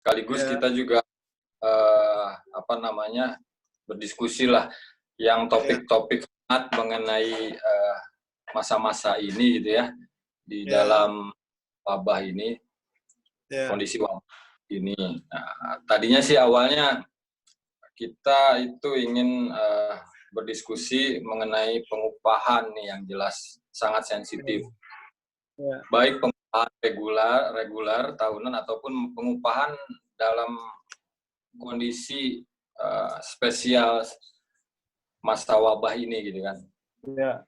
sekaligus Ya. kita juga berdiskusi lah yang topik-topik mengenai masa-masa ini gitu ya, di dalam wabah ini, kondisi wabah ini. Nah, tadinya sih awalnya kita itu ingin berdiskusi mengenai pengupahan nih yang jelas sangat sensitif. Baik pengupahan reguler tahunan ataupun pengupahan dalam kondisi spesial masa wabah ini gitu kan. Ya.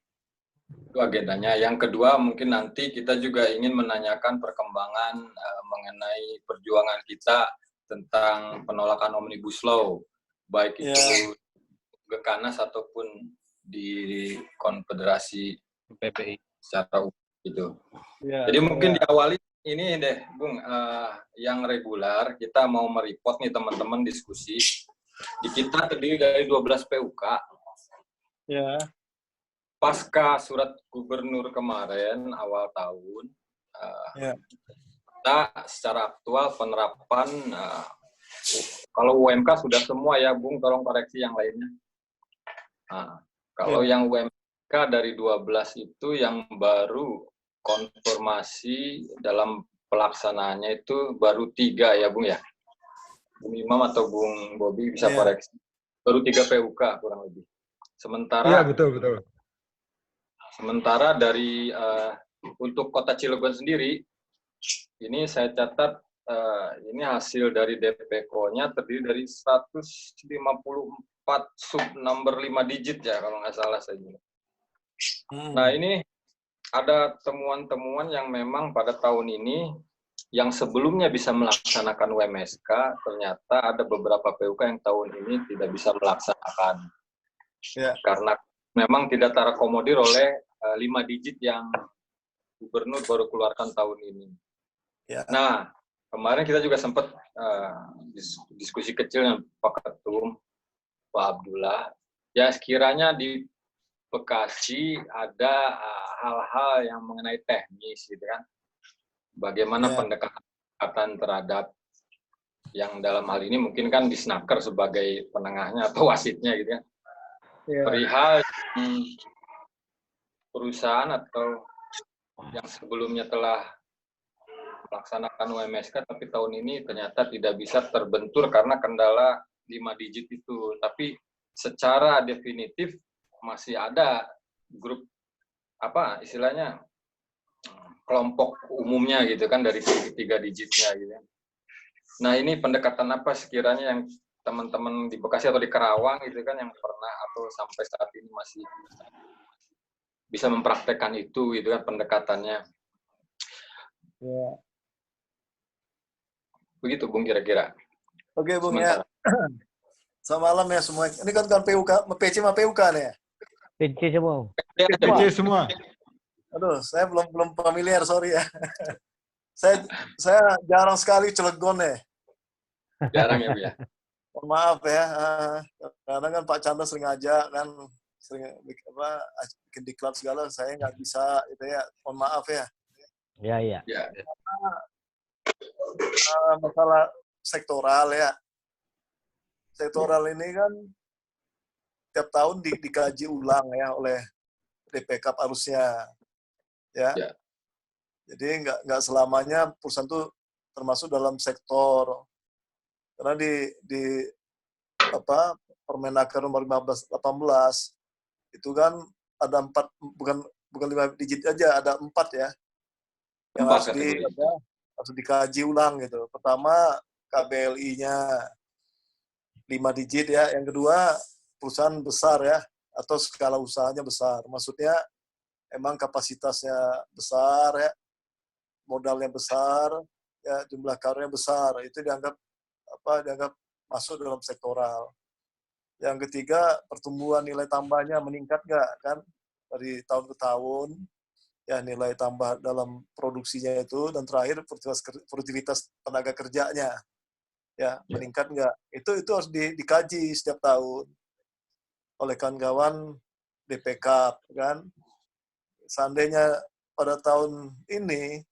Itu agendanya. Yang kedua mungkin nanti kita juga ingin menanyakan perkembangan mengenai perjuangan kita tentang penolakan Omnibus Law, baik itu Gekanas ataupun di Konfederasi PPI secara umum gitu. Jadi mungkin diawali ini deh, Bung, yang reguler kita mau mereport nih teman-teman diskusi. Di kita terdiri dari 12 PUK. Ya. Pasca surat gubernur kemarin awal tahun, kita secara aktual penerapan kalau UMK sudah semua ya, Bung, tolong koreksi yang lainnya. Nah, kalau yang UMK dari 12 itu yang baru konfirmasi dalam pelaksanaannya itu baru 3 ya, Bung ya. Bung Imam atau Bung Bobi bisa koreksi. Baru 3 PUK kurang lebih. Sementara betul. Sementara dari untuk Kota Cilegon sendiri, ini saya catat ini hasil dari DPK-nya terdiri dari 154 sub number 5 digit ya kalau nggak salah saya. Nah ini ada temuan-temuan yang memang pada tahun ini yang sebelumnya bisa melaksanakan UMSK, ternyata ada beberapa PUK yang tahun ini tidak bisa melaksanakan. Karena memang tidak terakomodir oleh 5 digit yang gubernur baru keluarkan tahun ini. Nah, kemarin kita juga sempat diskusi kecil dengan Pak Ketum, Pak Abdullah. Ya, sekiranya di Bekasi ada hal-hal yang mengenai teknis, gitu kan. Bagaimana pendekatan terhadap yang dalam hal ini mungkin kan Disnaker sebagai penengahnya atau wasitnya, gitu kan. Perihal perusahaan atau yang sebelumnya telah melaksanakan UMSK tapi tahun ini ternyata tidak bisa terbentur karena kendala 5 digit itu. Tapi secara definitif masih ada grup istilahnya kelompok umumnya gitu kan dari 3 digitnya gitu. Nah, ini pendekatan apa sekiranya yang teman-teman di Bekasi atau di Karawang gitu kan yang pernah atau sampai saat ini masih bisa mempraktekkan itu gitu kan pendekatannya. Begitu Bung kira-kira. Oke Bung ya. Selamat malam ya semua. Ini kan PUK, PC sama PUK nih ya? PC semua. PC semua. Aduh, saya belum familiar, sorry ya. saya jarang sekali Cilegon ya. Jarang ya, Bu ya. Maaf ya, karena kan Pak Chandra sering ajak kan, sering bikin diklat segala, saya nggak bisa itu ya, mohon maaf ya. Iya. Masalah sektoral ya. Sektoral ini kan tiap tahun dikaji ulang ya oleh DPK harusnya ya. Jadi nggak selamanya perusahaan itu termasuk dalam sektor. Karena di Permenaker nomor 15/18 itu kan ada 4, bukan 5 digit aja, ada 4 ya. Yang harus dikaji ulang gitu. Pertama KBLI-nya 5 digit ya. Yang kedua perusahaan besar ya, atau skala usahanya besar. Maksudnya emang kapasitasnya besar ya, modalnya besar, ya jumlah karirnya besar. Itu dianggap masuk dalam sektoral. Yang ketiga, pertumbuhan nilai tambahnya meningkat nggak kan dari tahun ke tahun. Ya nilai tambah dalam produksinya itu, dan terakhir produktivitas tenaga kerjanya ya meningkat nggak. Itu harus dikaji setiap tahun oleh kawan-kawan DPK kan. Seandainya pada tahun ini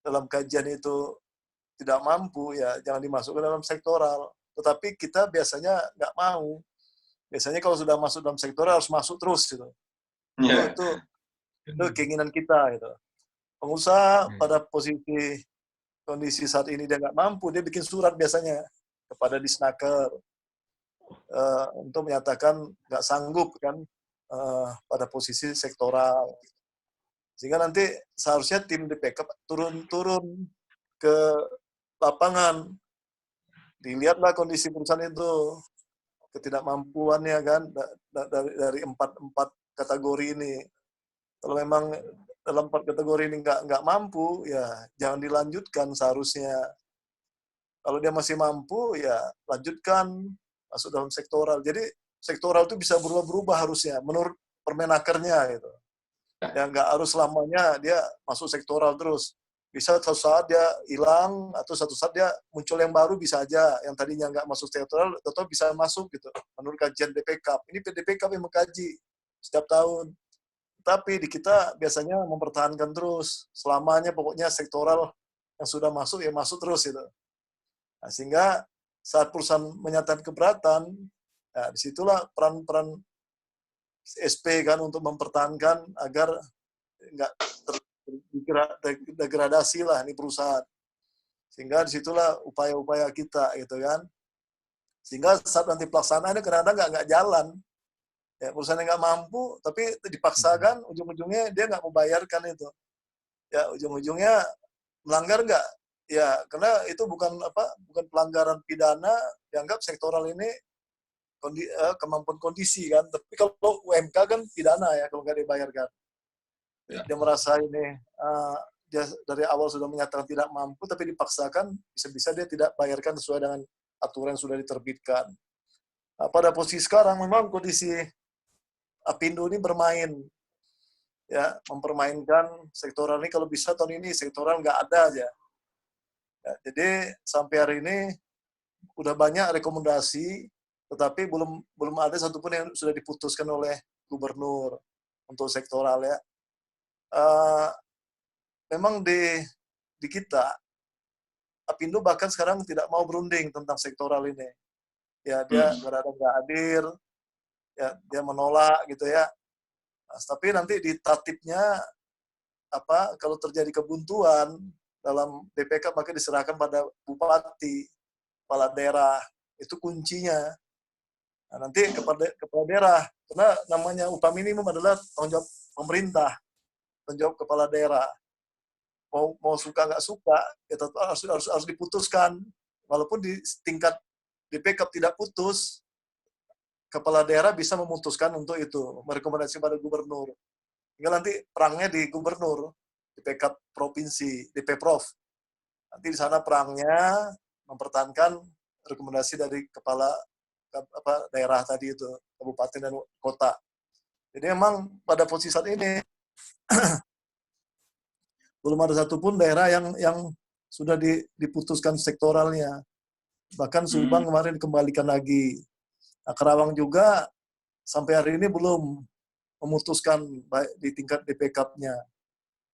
dalam kajian itu tidak mampu, ya jangan dimasukkan dalam sektoral. Tetapi kita biasanya nggak mau. Biasanya kalau sudah masuk dalam sektoral harus masuk terus gitu. Itu keinginan kita gitu. Pengusaha pada kondisi saat ini dia nggak mampu, dia bikin surat biasanya kepada Disnaker untuk menyatakan nggak sanggup kan pada posisi sektoral. Sehingga nanti seharusnya tim DPK turun ke lapangan, dilihatlah kondisi perusahaan itu, ketidakmampuannya kan dari empat kategori ini. Kalau memang dalam 4 kategori ini nggak mampu, ya jangan dilanjutkan seharusnya. Kalau dia masih mampu, ya lanjutkan masuk dalam sektoral. Jadi sektoral itu bisa berubah-berubah harusnya menurut Permenakernya gitu. Ya nggak harus selamanya dia masuk sektoral terus. Bisa suatu saat dia hilang atau suatu saat dia muncul yang baru, bisa aja yang tadinya nggak masuk sektoral tetap bisa masuk gitu. Menurut kajian DPK. Ini DPK yang mengkaji setiap tahun. Tapi di kita biasanya mempertahankan terus selamanya, pokoknya sektoral yang sudah masuk ya masuk terus gitu. Nah, sehingga saat perusahaan menyatakan keberatan, ya disitulah peran SP kan untuk mempertahankan agar nggak degradasi lah ini perusahaan. Sehingga disitulah upaya-upaya kita gitu kan. Sehingga saat nanti pelaksanaannya kadang-kadang nggak jalan. Ya, perusahaan yang nggak mampu, tapi dipaksakan, ujung-ujungnya dia nggak membayarkan itu. Ya, ujung-ujungnya melanggar nggak? Ya, karena itu bukan pelanggaran pidana, dianggap sektoral ini kemampuan kondisi kan. Tapi kalau UMK kan pidana ya kalau nggak dibayarkan. Ya. Dia merasa ini dia dari awal sudah menyatakan tidak mampu, tapi dipaksakan, bisa-bisa dia tidak bayarkan sesuai dengan aturan yang sudah diterbitkan. Nah, pada posisi sekarang memang kondisi Apindo ini bermain, ya mempermainkan sektoral ini. Kalau bisa tahun ini sektoral nggak ada aja. Ya, jadi sampai hari ini udah banyak rekomendasi, tetapi belum ada satupun yang sudah diputuskan oleh gubernur untuk sektoral ya. Memang di kita Apindo bahkan sekarang tidak mau berunding tentang sektoral ini. Ya dia nggak hadir, ya dia menolak gitu ya. Nah, tapi nanti di tatipnya kalau terjadi kebuntuan dalam DPK maka diserahkan pada bupati, kepala daerah, itu kuncinya. Nah, nanti kepala daerah, karena namanya upah minimum adalah tanggung jawab pemerintah, tanggung jawab kepala daerah. Mau suka nggak suka, ya tetap harus diputuskan. Walaupun di tingkat DPK tidak putus, kepala daerah bisa memutuskan untuk itu, merekomendasi pada gubernur. Hingga nanti perangnya di gubernur, DPK provinsi, DPProv. Nanti di sana perangnya mempertahankan rekomendasi dari kepala daerah tadi itu, kabupaten dan kota. Jadi memang pada posisi saat ini belum ada satupun daerah yang sudah diputuskan sektoralnya. Bahkan Subang kemarin dikembalikan lagi. Nah, Karawang juga sampai hari ini belum memutuskan di tingkat DPK-nya.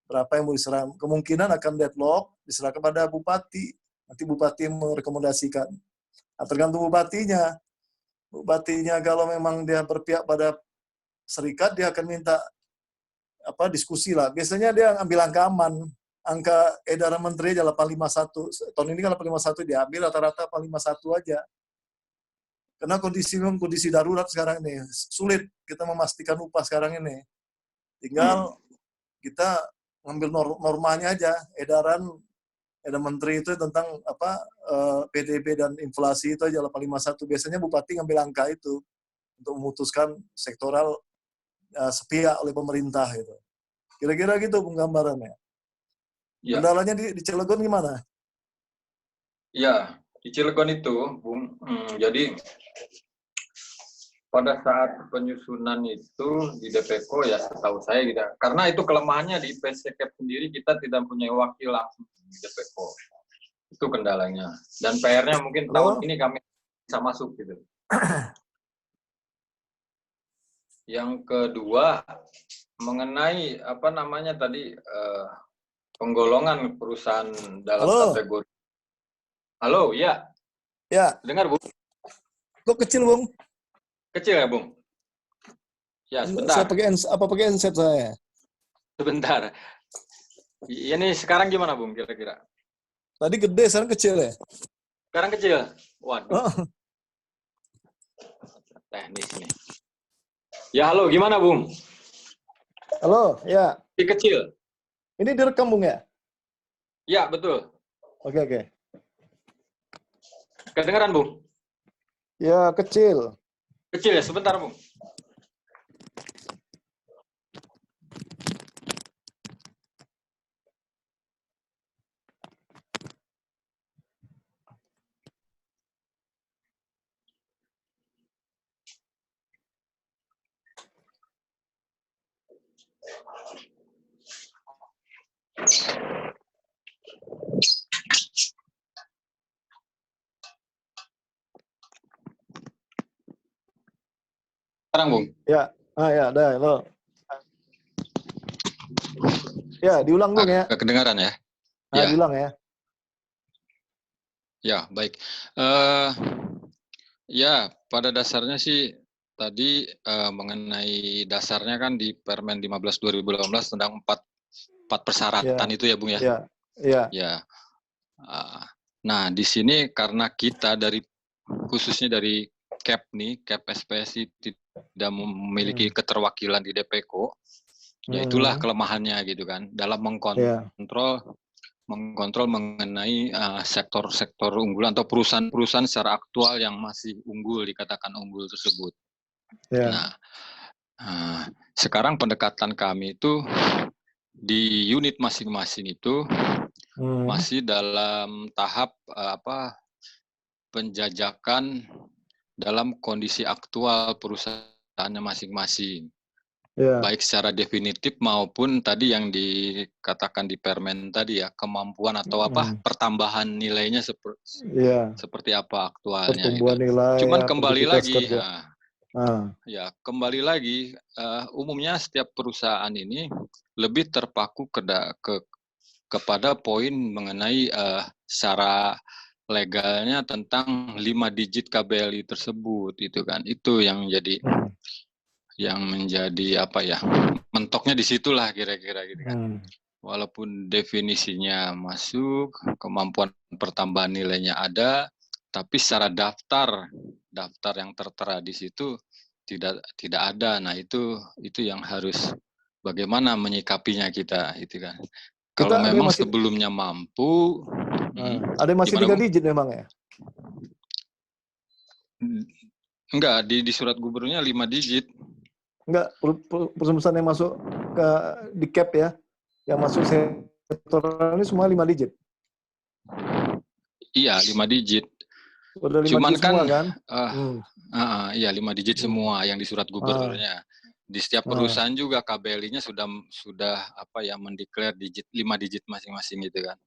Berapa yang mau diserahkan. Kemungkinan akan deadlock, diserahkan pada bupati. Nanti bupati merekomendasikan. Nah, tergantung bupatinya. Bupatinya kalau memang dia berpihak pada serikat, dia akan minta diskusi lah. Biasanya dia ambil angka aman. Angka edaran menteri aja 851. Tahun ini kan 851 diambil rata-rata 851 aja. Karena kondisi darurat sekarang ini. Sulit kita memastikan upah sekarang ini. Tinggal kita ngambil normanya aja. Edaran menteri itu tentang PDB dan inflasi itu aja 851. Biasanya bupati ngambil angka itu untuk memutuskan sektoral sepihak oleh pemerintah itu. Kira-kira gitu penggambarannya. Ya. Kendalanya di Cilegon gimana? Ya, di Cilegon itu, Bung, jadi pada saat penyusunan itu di DPK ya setahu saya gitu. Karena itu kelemahannya di PCCAP sendiri, kita tidak punya wakil langsung di DPK. Itu kendalanya. Dan PR-nya mungkin tahun ini kami bisa masuk gitu. Yang kedua, mengenai tadi penggolongan perusahaan dalam kategori Halo, ya. Ya, Dengar, Bung? kok kecil, Bung? Kecil ya, Bung? Ya, Saya sebentar. pakai handset saya. Sebentar. Ini sekarang gimana, Bung, kira-kira? Tadi gede, sekarang kecil ya? Sekarang kecil. Waduh, Oh, teknis nih. Ya, halo, gimana, Bung? halo, ya. Ini kecil. Ini direkam, Bung ya? Ya, betul. Oke, oke. Kedengeran, Bung? Ya, kecil. Kecil ya, sebentar, Bung. Sekarang, Bung. Ya, ya, ada, halo. Ya, diulang, Bung ya? Kedengaran ya? Nah, Ya. diulang ya. Ya, baik. Ya, pada dasarnya sih tadi mengenai dasarnya kan di Permen 15 2018 tentang empat persyaratan Ya, itu ya, Bung ya. ya, ya. Ya. Nah, di sini karena kita khususnya dari CAP nih, CAP SPSI tidak memiliki keterwakilan di DPKO, ya itulah kelemahannya gitu kan dalam mengkontrol mengenai sektor-sektor unggulan atau perusahaan-perusahaan secara aktual yang masih unggul, dikatakan unggul tersebut. Ya. Nah, sekarang pendekatan kami itu di unit masing-masing itu masih dalam tahap penjajakan dalam kondisi aktual perusahaannya masing-masing. Ya. Baik secara definitif maupun tadi yang dikatakan di Permen tadi ya, kemampuan atau pertambahan nilainya seperti apa aktualnya Pertumbuhan gitu. nilai, Cuman ya, kembali lagi, umumnya setiap perusahaan ini lebih terpaku kepada poin mengenai secara legalnya tentang 5 digit KBLI tersebut, itu kan. Itu yang menjadi mentoknya di situlah kira-kira gitu kan. Walaupun definisinya masuk, kemampuan pertambahan nilainya ada, tapi secara daftar yang tertera di situ tidak ada. Nah, itu yang harus bagaimana menyikapinya kita itu kan. Kalau memang sebelumnya mampu, ada yang masih 3 digit memang ya? Enggak, di surat gubernurnya 5 digit. Enggak, perusahaan yang masuk di CAP ya, yang masuk sektor ini semua 5 digit. Iya, 5 digit. Udah 5 Cuman digit semua kan? Iya 5 digit semua yang di surat gubernurnya. Di setiap perusahaan juga KBLI-nya sudah mendeklar 5 digit masing-masing gitu kan.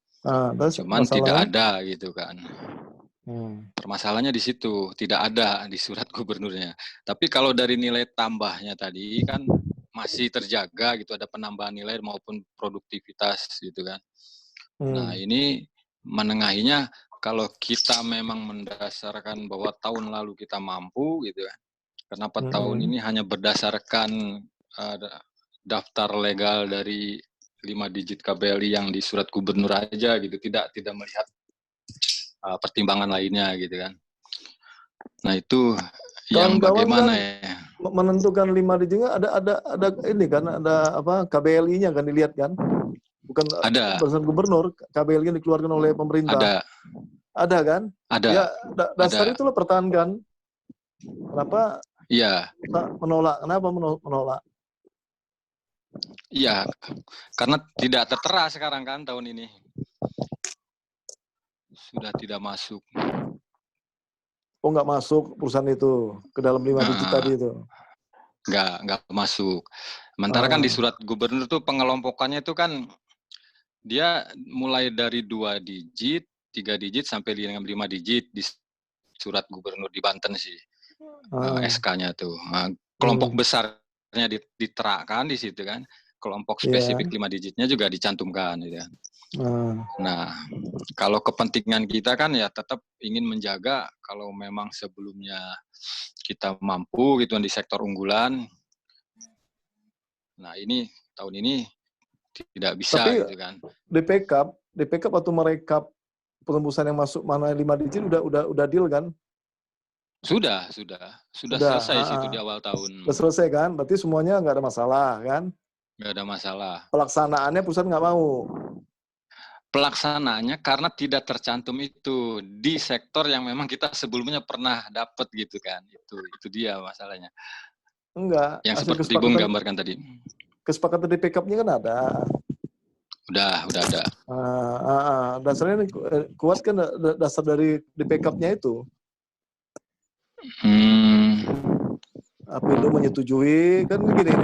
Cuman tidak ada gitu kan. Permasalahannya di situ, tidak ada di surat gubernurnya. Tapi kalau dari nilai tambahnya tadi kan masih terjaga gitu, ada penambahan nilai maupun produktivitas gitu kan. Nah, ini menengahinya kalau kita memang mendasarkan bahwa tahun lalu kita mampu gitu kan. Kenapa tahun ini hanya berdasarkan daftar legal dari 5 digit KBLI yang di surat gubernur aja gitu, tidak melihat pertimbangan lainnya gitu kan. Nah, itu yang bagaimana kan ya menentukan 5 digit ada ini kan, ada KBLI-nya kan dilihat kan, bukan berdasarkan gubernur, KBLI-nya dikeluarkan oleh pemerintah. Ada kan? Ada. Ya, dasar itulah pertahankan. Kenapa? Iya. Menolak. Kenapa menolak? Iya, karena tidak tertera sekarang kan tahun ini. Sudah tidak masuk. Oh, nggak masuk perusahaan itu ke dalam 5 digit tadi itu? Nggak masuk. Sementara kan di surat gubernur itu pengelompokannya itu kan dia mulai dari 2 digit, 3 digit sampai dengan 5 digit di surat gubernur di Banten sih. SK-nya tuh. Kelompok besarnya diterakan di situ kan. Kelompok spesifik 5 digitnya juga dicantumkan gitu kan. Nah, kalau kepentingan kita kan ya tetap ingin menjaga kalau memang sebelumnya kita mampu gitu di sektor unggulan. Nah, ini tahun ini tidak bisa. Tapi gitu kan. DPK atau merekap penembusan yang masuk mana 5 digit udah deal kan? Sudah selesai sih itu di awal tahun. Udah selesai kan? Berarti semuanya nggak ada masalah kan? Nggak ada masalah. Pelaksanaannya pusat nggak mau. Pelaksanaannya karena tidak tercantum itu di sektor yang memang kita sebelumnya pernah dapat gitu kan. Itu dia masalahnya. Enggak. Yang seperti Bung gambarkan tadi. Kesepakatan DPK-nya kan ada. Udah ada. Dasarnya kuat kan dasar dari DPK-nya itu. Apindo menyetujui kan gini nih.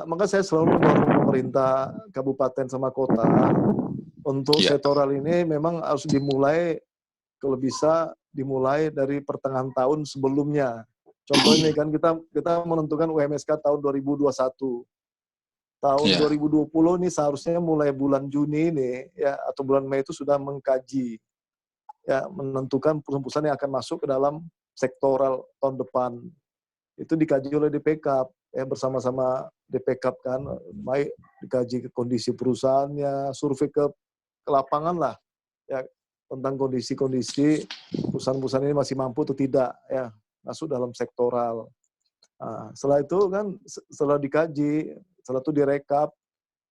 Maka saya selalu mendorong pemerintah kabupaten sama kota untuk sektoral ini memang harus dimulai, kalau bisa dimulai dari pertengahan tahun sebelumnya. Contohnya kan kita menentukan UMSK tahun 2021. Tahun 2020 ini seharusnya mulai bulan Juni ini ya atau bulan Mei itu sudah mengkaji ya menentukan perusahaan yang akan masuk ke dalam sektoral tahun depan. Itu dikaji oleh DPK ya bersama-sama DPK kan, baik dikaji kondisi perusahaannya, survei ke lapangan lah ya tentang kondisi-kondisi perusahaan-perusahaan ini masih mampu atau tidak ya masuk dalam sektoral. Nah, setelah itu kan setelah dikaji, setelah itu direkap,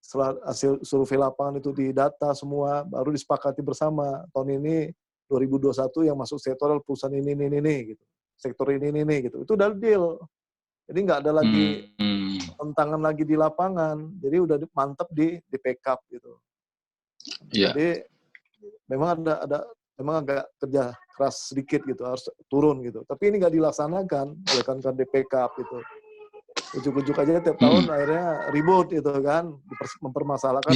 setelah hasil survei lapangan itu didata semua, baru disepakati bersama tahun ini 2021 yang masuk sektoral perusahaan ini gitu, sektor ini gitu. Itu udah deal. Jadi nggak ada lagi tentangan lagi di lapangan. Jadi udah mantep di DPK gitu. Jadi memang memang agak kerja keras sedikit gitu, harus turun gitu. Tapi ini nggak dilaksanakan oleh kan DPK gitu. Ujuk-ujuk aja tiap tahun akhirnya ribut gitu kan, mempermasalahkan.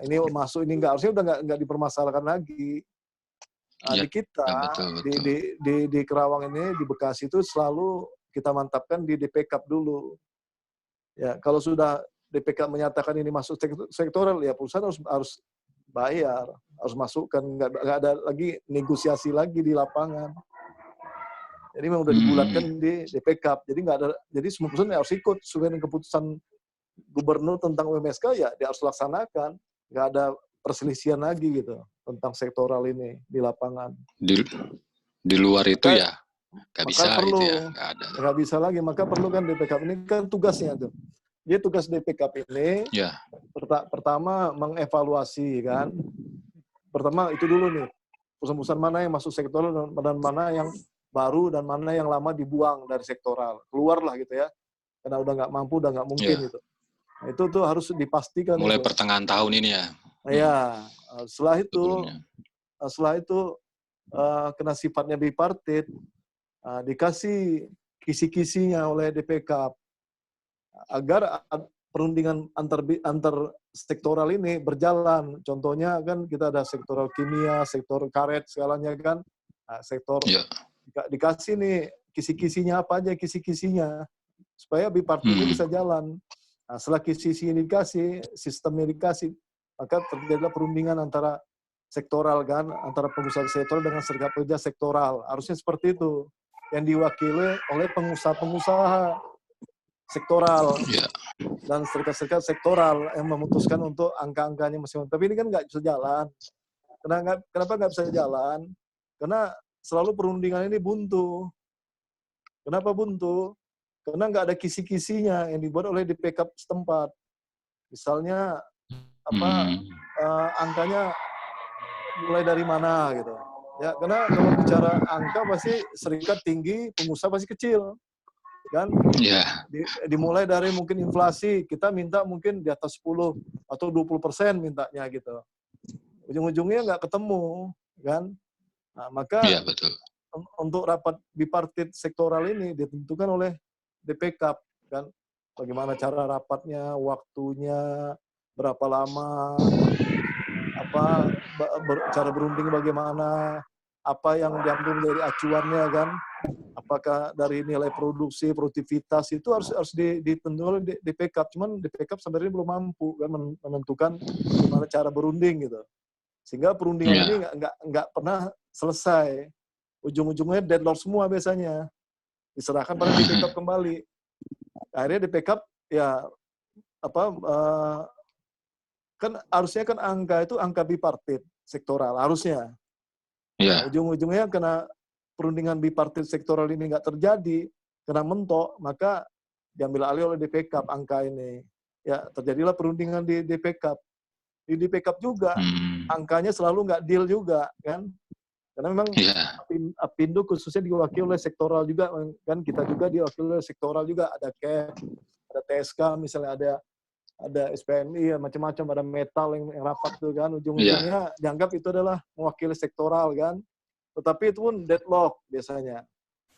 Ini masuk ini nggak, harusnya udah nggak dipermasalahkan lagi. Di kita betul. di Kerawang ini di Bekasi itu selalu kita mantapkan di DPK dulu. Ya kalau sudah DPK menyatakan ini masuk sektoral ya perusahaan harus bayar, harus masukkan, nggak ada lagi negosiasi lagi di lapangan. Jadi memang udah dibulatkan di DPK. Jadi nggak ada, jadi semua perusahaan harus ikut sesuai dengan keputusan gubernur tentang UMSK ya dia harus laksanakan. Nggak ada perselisihan lagi gitu tentang sektoral ini di lapangan. Di luar itu ya nggak bisa perlu, gitu ya, nggak bisa lagi. Maka perlu kan DPK ini kan tugasnya tuh. Dia tugas DPK ini pertama mengevaluasi kan. Pertama itu dulu nih perusahaan-perusahaan mana yang masuk sektoral dan mana yang baru dan mana yang lama dibuang dari sektoral, keluarlah gitu ya, karena udah nggak mampu, udah nggak mungkin gitu. Nah, itu tuh harus dipastikan. Mulai itu. Pertengahan tahun ini ya. Ya, setelah itu kena sifatnya bipartit, dikasih kisi-kisinya oleh DPK agar perundingan antar sektoral ini berjalan. Contohnya kan kita ada sektoral kimia, sektor karet segalanya kan, sektor dikasih nih kisi-kisinya apa aja kisi-kisinya supaya bipartit ini bisa jalan. Nah, setelah kisi-kisinya dikasih, sistemnya dikasih, maka terjadilah perundingan antara sektoral kan, antara pengusaha sektoral dengan serikat pekerja sektoral. Harusnya seperti itu, yang diwakili oleh pengusaha-pengusaha sektoral dan serikat-serikat sektoral yang memutuskan untuk angka-angkanya masing-masing. Tapi ini kan nggak bisa jalan. Kenapa nggak bisa jalan? Karena selalu perundingan ini buntu. Kenapa buntu? Karena nggak ada kisi-kisinya yang dibuat oleh DPK setempat. Misalnya angkanya mulai dari mana gitu. Ya, karena kalau bicara angka pasti serikat tinggi, pengusaha pasti kecil. Kan? Dimulai dari mungkin inflasi, kita minta mungkin di atas 10 atau 20% mintanya gitu. Ujung-ujungnya nggak ketemu, kan? Nah, maka betul. Untuk rapat bipartit sektoral ini ditentukan oleh DPK, kan? Bagaimana cara rapatnya, waktunya, berapa lama, cara berunding bagaimana, apa yang diambil dari acuannya kan, apa apakah dari nilai produksi, produktivitas itu harus ditentukan di backup. Cuman di backup sebenarnya belum mampu kan menentukan bagaimana cara berunding gitu. Sehingga perundingan ini nggak pernah selesai. Ujung-ujungnya deadlock semua biasanya. Diserahkan pada di backup kembali. Akhirnya di backup ya kan harusnya kan angka itu angka bipartit sektoral harusnya. Iya. Nah, ujung-ujungnya kena perundingan bipartit sektoral ini nggak terjadi, kena mentok, maka diambil alih oleh DPK angka ini. Ya, terjadilah perundingan di DPK. Di DPK juga, angkanya selalu nggak deal juga, kan? Karena memang Apindo khususnya diwakili oleh sektoral juga, kan kita juga diwakili oleh sektoral juga, ada CAP, ada TSK, misalnya ada SPNI, ya, macam-macam, ada metal yang rapat tuh kan, ujung-ujungnya dianggap itu adalah mewakili sektoral kan. Tetapi itu pun deadlock biasanya.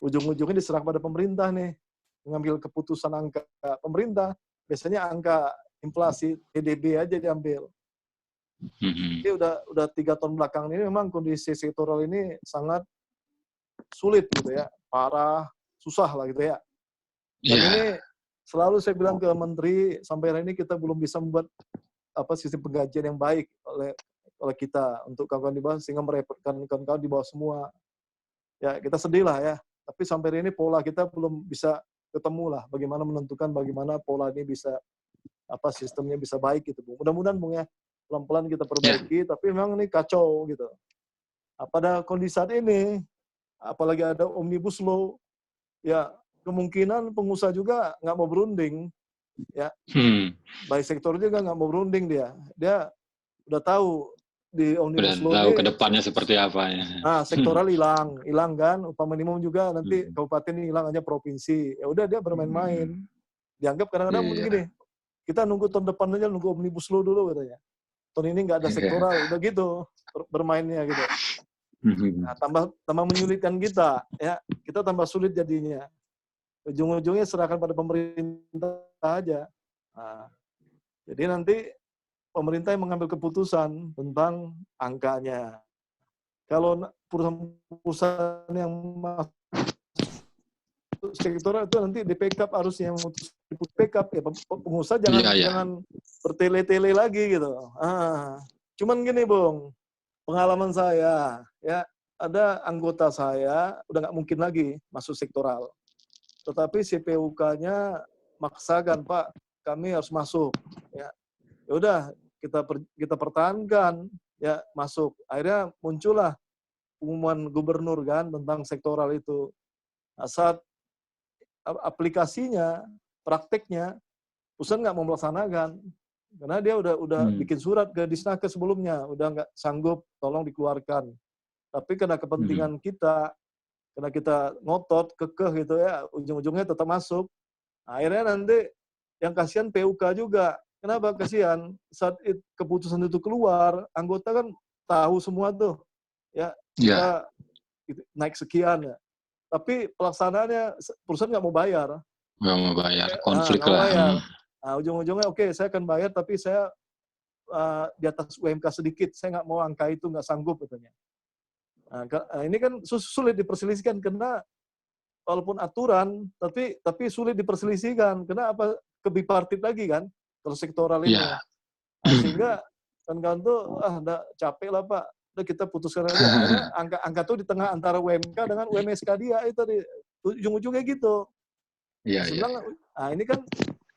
Ujung-ujungnya diserah pada pemerintah nih, mengambil keputusan angka pemerintah. Biasanya angka inflasi PDB aja diambil. Jadi udah 3 tahun belakang ini memang kondisi sektoral ini sangat sulit gitu ya, parah, susah lah gitu ya. Dan ini selalu saya bilang ke menteri, sampai hari ini kita belum bisa membuat sistem penggajian yang baik oleh kita untuk kawan-kawan di bawah, sehingga merepotkan kawan-kawan di bawah semua. Ya, kita sedih lah ya. Tapi sampai hari ini pola kita belum bisa ketemu lah, bagaimana menentukan bagaimana pola ini bisa, sistemnya bisa baik gitu, Bung. Mudah-mudahan, Bung, ya, pelan-pelan kita perbaiki, tapi memang ini kacau gitu. Pada kondisi saat ini, apalagi ada Omnibus Law, ya, kemungkinan pengusaha juga nggak mau berunding, ya. Baik sektor juga nggak mau berunding dia. Dia udah tahu di Omnibus Law tahu ini, ke depannya seperti apa ya. Sektoral hilang kan, upah minimum juga nanti kabupaten hilang, hanya provinsi. Ya udah dia bermain-main. Dianggap kadang-kadang begini, kita nunggu tahun depan aja, nunggu Omnibus Law dulu katanya. Tahun ini nggak ada sektoral, udah gitu bermainnya gitu. Nah, tambah menyulitkan kita, ya. Kita tambah sulit jadinya. Ujung-ujungnya serahkan pada pemerintah aja. Nah, jadi nanti pemerintah yang mengambil keputusan tentang angkanya. Kalau perusahaan yang masuk sektoral itu nanti di backup harusnya memutus backup ya, pengusaha jangan bertele-tele lagi gitu. Cuman gini, Bung, pengalaman saya ya, ada anggota saya udah nggak mungkin lagi masuk sektoral. Tetapi CPUK-nya maksakan, Pak, kami harus masuk. Ya udah kita pertahankan, ya masuk. Akhirnya muncullah pengumuman gubernur kan tentang sektoral itu. Nah, saat aplikasinya, prakteknya, pusat nggak mau melaksanakan. Karena dia udah bikin surat ke Disnaker sebelumnya, udah nggak sanggup, tolong dikeluarkan. Tapi karena kepentingan kita, karena kita ngotot, kekeh gitu ya, ujung-ujungnya tetap masuk. Akhirnya nanti yang kasihan PUK juga. Kenapa kasihan? Saat keputusan itu keluar, anggota kan tahu semua tuh. Ya, kita naik sekian ya. Tapi pelaksanaannya perusahaan nggak mau bayar. Nggak mau bayar, konflik nggak mau lah. bayar. Nah, ujung-ujungnya oke, saya akan bayar, tapi saya di atas UMK sedikit, saya nggak mau angka itu, nggak sanggup katanya. Nah, ini kan sulit diperselisihkan karena walaupun aturan, tapi sulit diperselisihkan. Karena kebipartit lagi kan, kalau sektoral ini. Nah, sehingga kan tuh, udah capek lah Pak, udah kita putuskan aja. Akhirnya angka tuh di tengah antara UMK dengan UMSK dia, itu di ujung-ujungnya gitu. Nah, ini kan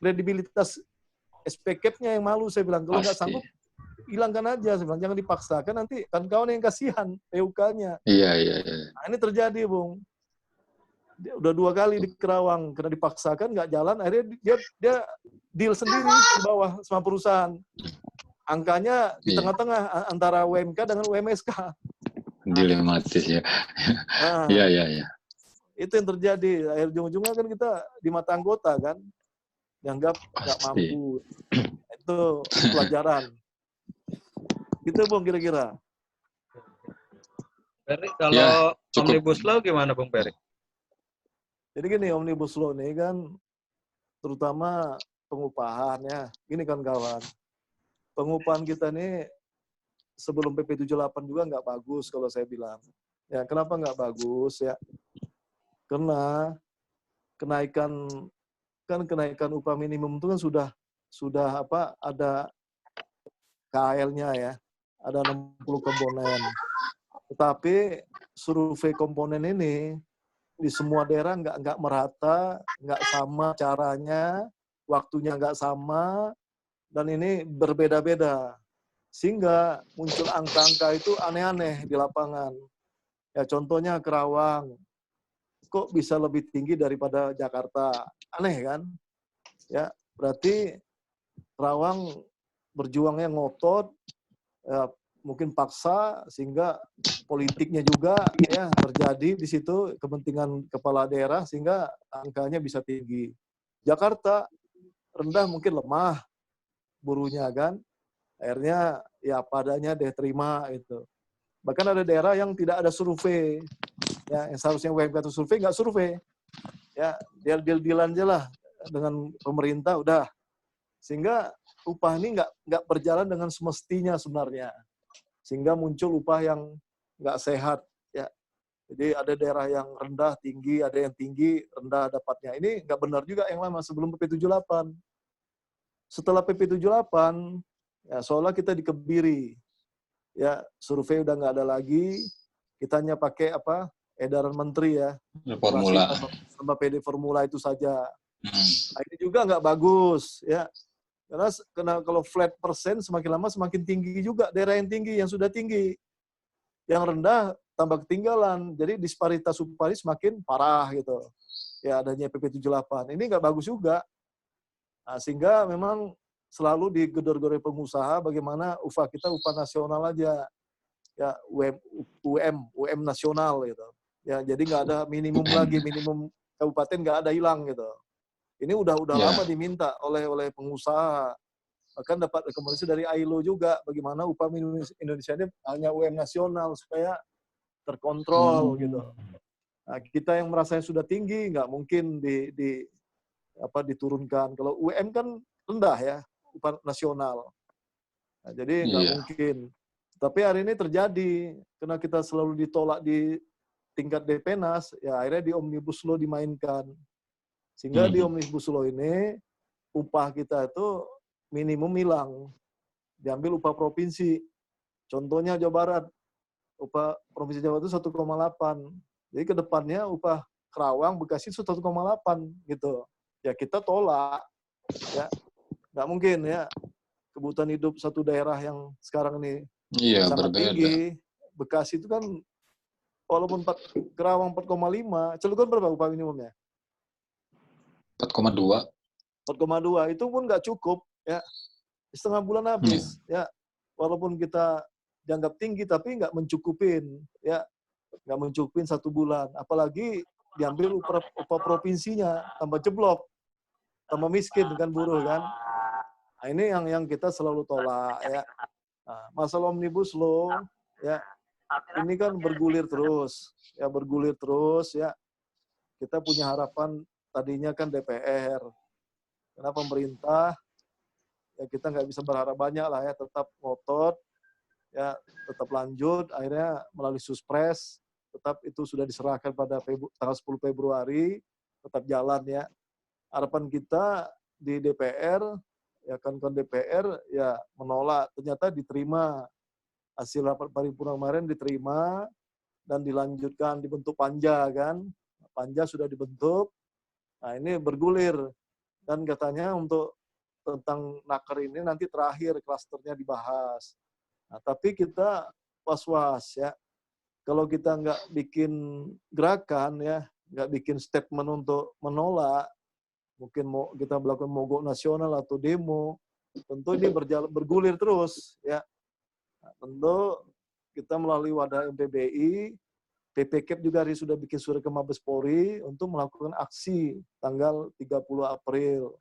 kredibilitas SPK-nya yang malu, saya bilang. Kalau nggak sanggup, hilangkan aja, saya bilang. Jangan dipaksakan, nanti kan kawan yang kasihan, PUK-nya. Nah, ini terjadi, Bung. Dia udah 2 kali di Kerawang, karena dipaksakan, nggak jalan, akhirnya dia deal sendiri di bawah sama perusahaan. Angkanya di tengah-tengah antara UMK dengan UMSK. Dilematis ya. Iya. Itu yang terjadi. Akhir ujung-ujungnya kan kita di mata anggota kan, dianggap nggak mampu. Itu pelajaran. Gitu, Bung, kira-kira. Peri, kalau Omnibus Law gimana, Bung Peri? Jadi gini, Omnibus Law ini kan terutama pengupahan ya. Gini kan kawan, pengupahan kita ini sebelum PP 78 juga nggak bagus kalau saya bilang. Ya, kenapa nggak bagus ya? Karena kenaikan upah minimum itu kan sudah ada KL-nya ya, ada 60 komponen. Tetapi survei komponen ini di semua daerah nggak merata, nggak sama caranya, waktunya nggak sama, dan ini berbeda-beda. Sehingga muncul angka-angka itu aneh-aneh di lapangan. Ya contohnya Kerawang, kok bisa lebih tinggi daripada Jakarta? Aneh kan? Ya, berarti Kerawang berjuangnya ngotot, ya, mungkin paksa sehingga politiknya juga ya terjadi di situ, kepentingan kepala daerah sehingga angkanya bisa tinggi. Jakarta rendah mungkin lemah buruhnya kan, akhirnya ya padanya deh terima itu. Bahkan ada daerah yang tidak ada survei, ya yang seharusnya UMK itu survei nggak survei, ya deal-dealan aja lah dengan pemerintah udah, sehingga upah ini nggak berjalan dengan semestinya sebenarnya, sehingga muncul upah yang nggak sehat ya. Jadi ada daerah yang rendah tinggi, ada yang tinggi rendah dapatnya. Ini nggak benar juga yang lama sebelum PP 78. Setelah PP 78 ya seolah kita dikebiri. Ya, survei udah nggak ada lagi. Kita hanya pakai edaran menteri ya. Formula. Sama PD formula itu saja. Nah, ini juga nggak bagus ya. Karena kalau flat persen semakin lama semakin tinggi juga daerah yang tinggi, yang sudah tinggi. Yang rendah tambah ketinggalan. Jadi disparitas upah ini semakin parah gitu. Ya adanya PP 78. Ini nggak bagus juga. Nah, sehingga memang selalu digedor-gedor pengusaha bagaimana upah kita upah nasional aja. Ya UM nasional gitu. Ya jadi nggak ada minimum lagi, minimum kabupaten nggak ada, hilang gitu. Ini udah lama diminta oleh pengusaha. Bahkan dapat rekomendasi dari ILO juga bagaimana upah minimum Indonesia ini hanya UM nasional supaya terkontrol gitu. Nah, kita yang merasa sudah tinggi nggak mungkin diturunkan. Kalau UM kan rendah ya, upah nasional. Nah, jadi nggak mungkin. Tapi hari ini terjadi karena kita selalu ditolak di tingkat Depenas, ya akhirnya di Omnibus Law dimainkan. Sehingga di Omnibus Law ini upah kita itu minimum hilang. Diambil upah provinsi. Contohnya Jawa Barat. Upah provinsi Jawa itu 1,8. Jadi ke depannya upah Kerawang, Bekasi itu 1,8 gitu. Ya kita tolak. Ya. Nggak mungkin ya. Kebutuhan hidup satu daerah yang sekarang ini sangat berbeda. Tinggi. Bekasi itu kan walaupun Kerawang 4,5, Cilegon berapa upah minimumnya? 4,2. 4,2 itu pun nggak cukup ya. Setengah bulan habis ya. Walaupun kita dianggap tinggi tapi nggak mencukupin ya. Nggak mencukupin 1 bulan. Apalagi diambil upah provinsinya, tambah jeblok. Tambah miskin kan buruh kan. Nah, ini yang kita selalu tolak ya. Nah, masalah Omnibus Law ya. Ini kan bergulir terus ya. Kita punya harapan tadinya kan DPR. Karena pemerintah ya kita nggak bisa berharap banyak lah ya, tetap ngotot ya, tetap lanjut. Akhirnya melalui Suspres tetap itu sudah diserahkan pada tanggal 10 Februari, tetap jalan ya. Harapan kita di DPR ya kan DPR ya menolak, ternyata diterima. Hasil rapat paripurna kemarin diterima dan dilanjutkan, dibentuk panja kan. Panja sudah dibentuk. Nah, ini bergulir dan katanya untuk tentang naker ini nanti terakhir klasternya dibahas. Nah, tapi kita was-was ya. Kalau kita nggak bikin gerakan ya, nggak bikin statement untuk menolak, mungkin mau kita melakukan mogok nasional atau demo, tentu ini bergulir terus ya. Nah, tentu kita melalui wadah MPBI, PPKP juga hari sudah bikin surat ke Mabes Polri untuk melakukan aksi tanggal 30 April.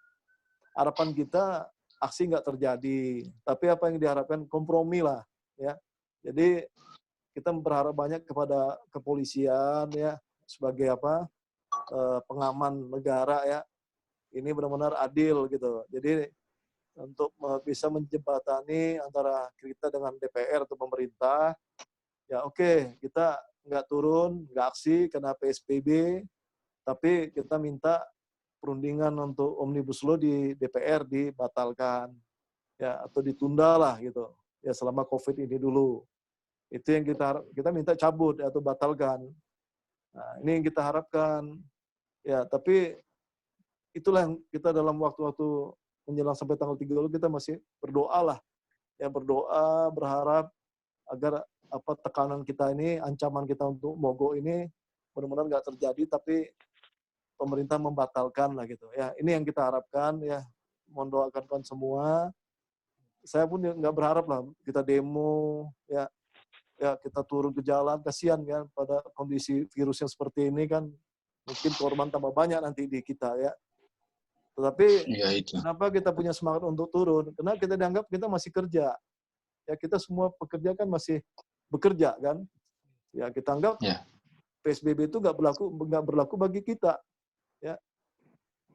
Harapan kita aksi nggak terjadi, tapi apa yang diharapkan kompromi lah ya. Jadi kita berharap banyak kepada kepolisian ya sebagai pengaman negara ya. Ini benar-benar adil gitu. Jadi untuk bisa menjembatani antara kita dengan DPR atau pemerintah, ya oke, kita nggak turun, nggak aksi karena PSBB, Tapi kita minta perundingan untuk Omnibus Law di DPR dibatalkan, ya, atau ditunda lah gitu, ya, selama COVID ini dulu. Itu yang kita minta cabut atau batalkan. Nah, ini yang kita harapkan, ya. Tapi itulah yang kita dalam waktu-waktu menjelang sampai tanggal 30 kita masih berdoa lah, ya, berdoa berharap agar tekanan kita ini, ancaman kita untuk mogok ini benar-benar nggak terjadi, tapi pemerintah membatalkan lah gitu. Ya, ini yang kita harapkan, ya. Mohon doakan semua. Saya pun nggak berharap lah kita demo, ya kita turun ke jalan, kasihan kan pada kondisi virus yang seperti ini kan, mungkin korban tambah banyak nanti di kita, ya. Tetapi Ya itu. kenapa kita punya semangat untuk turun? Karena kita dianggap kita masih kerja. Ya, kita semua pekerja kan masih bekerja kan. Ya, kita anggap PSBB itu nggak berlaku bagi kita. Ya.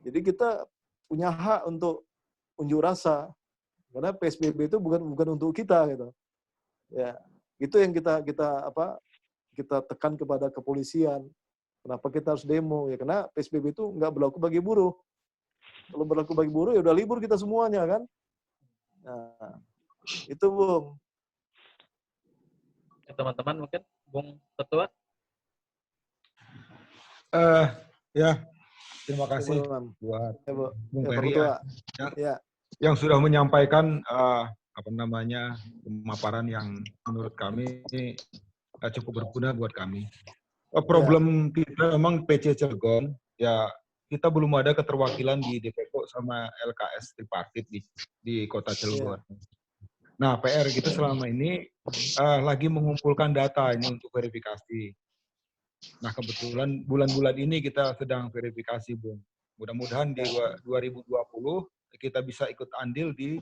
Jadi kita punya hak untuk unjuk rasa. Karena PSBB itu bukan untuk kita gitu. Ya, itu yang kita tekan kepada kepolisian. Kenapa kita harus demo? Ya karena PSBB itu nggak berlaku bagi buruh. Kalau berlaku bagi buruh ya udah libur kita semuanya kan. Nah, itu Bung. Teman-teman mungkin Bung Ketua. Ya, terima kasih buat Bung Ferry yang sudah menyampaikan pemaparan yang menurut kami cukup berguna buat kami. Problem kita memang PC Cilegon, ya kita belum ada keterwakilan di DPK sama LKS tripartit di Kota Cilegon. Nah, PR kita selama ini lagi mengumpulkan data ini untuk verifikasi. Nah, kebetulan bulan-bulan ini kita sedang verifikasi, Bung. Mudah-mudahan di 2020 kita bisa ikut andil di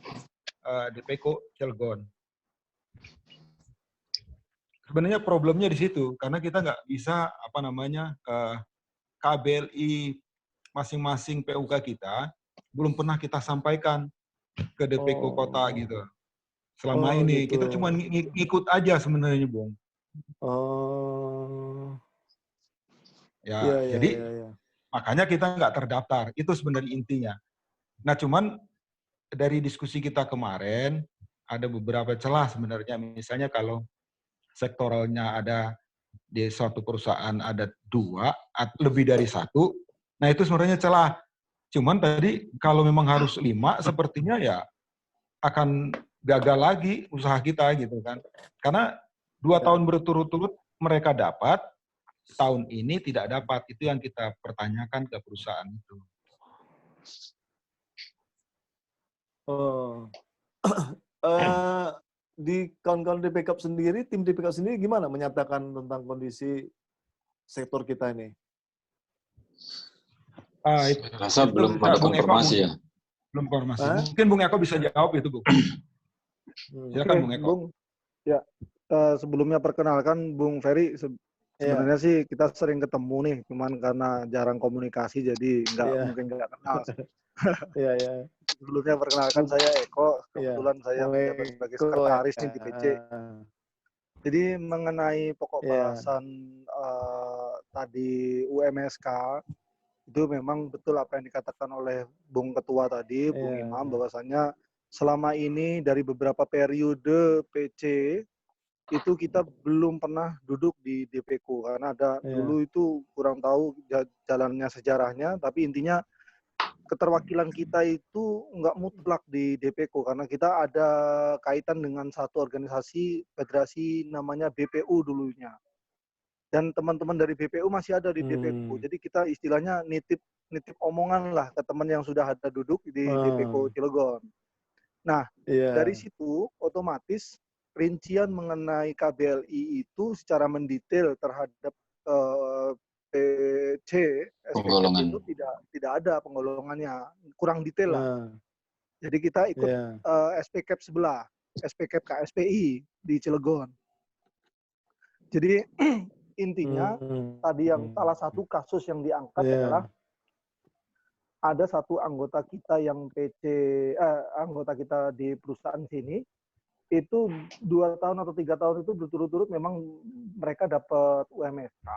DPK Cilegon. Sebenarnya problemnya di situ, karena kita nggak bisa KBLI masing-masing PUK kita belum pernah kita sampaikan ke DPK kota gitu. Selama ini gitu. kita cuma ngikut aja sebenarnya, Bung. Jadi makanya kita nggak terdaftar. Itu sebenarnya intinya. Nah, cuman dari diskusi kita kemarin ada beberapa celah sebenarnya. Misalnya kalau sektoralnya ada di suatu perusahaan ada 2 atau lebih dari 1, nah itu sebenarnya celah. Cuman tadi kalau memang harus 5, sepertinya ya akan gagal lagi usaha kita gitu kan. Karena 2 tahun berturut-turut mereka dapat, tahun ini tidak dapat. Itu yang kita pertanyakan ke perusahaan itu. Di kawan-kawan DPK sendiri, tim DPK sendiri gimana menyatakan tentang kondisi sektor kita ini? Rasa belum ada konfirmasi ya. Belum konfirmasi. Mungkin Bung Eko bisa jawab itu, Bung. Silakan Bung Eko. Bung, ya, sebelumnya perkenalkan Bung Ferry. Sebenarnya sih kita sering ketemu nih, cuman karena jarang komunikasi jadi mungkin nggak kenal. Iya. Sebelumnya perkenalkan saya Eko, kebetulan saya menjabat sebagai sekretaris nih di PC. Jadi mengenai pokok bahasan tadi UMSK, itu memang betul apa yang dikatakan oleh Bung Ketua tadi, Bung Imam, bahwasannya selama ini dari beberapa periode PC itu kita belum pernah duduk di DPK karena ada dulu itu kurang tahu jalannya sejarahnya, tapi intinya keterwakilan kita itu nggak mutlak di DPK karena kita ada kaitan dengan satu organisasi federasi namanya BPU dulunya. Dan teman-teman dari BPU masih ada di DPK. Jadi kita istilahnya nitip omongan lah ke teman yang sudah ada duduk di DPK Cilegon. Nah, dari situ otomatis rincian mengenai KBLI itu secara mendetail terhadap PC, SPKP itu tidak ada penggolongannya, kurang detail lah. Jadi kita ikut SPKP sebelah, SPKP KSPI di Cilegon. Jadi intinya tadi yang salah satu kasus yang diangkat adalah ada satu anggota kita yang anggota kita di perusahaan sini itu 2 tahun atau 3 tahun itu berturut-turut memang mereka dapat UMSK.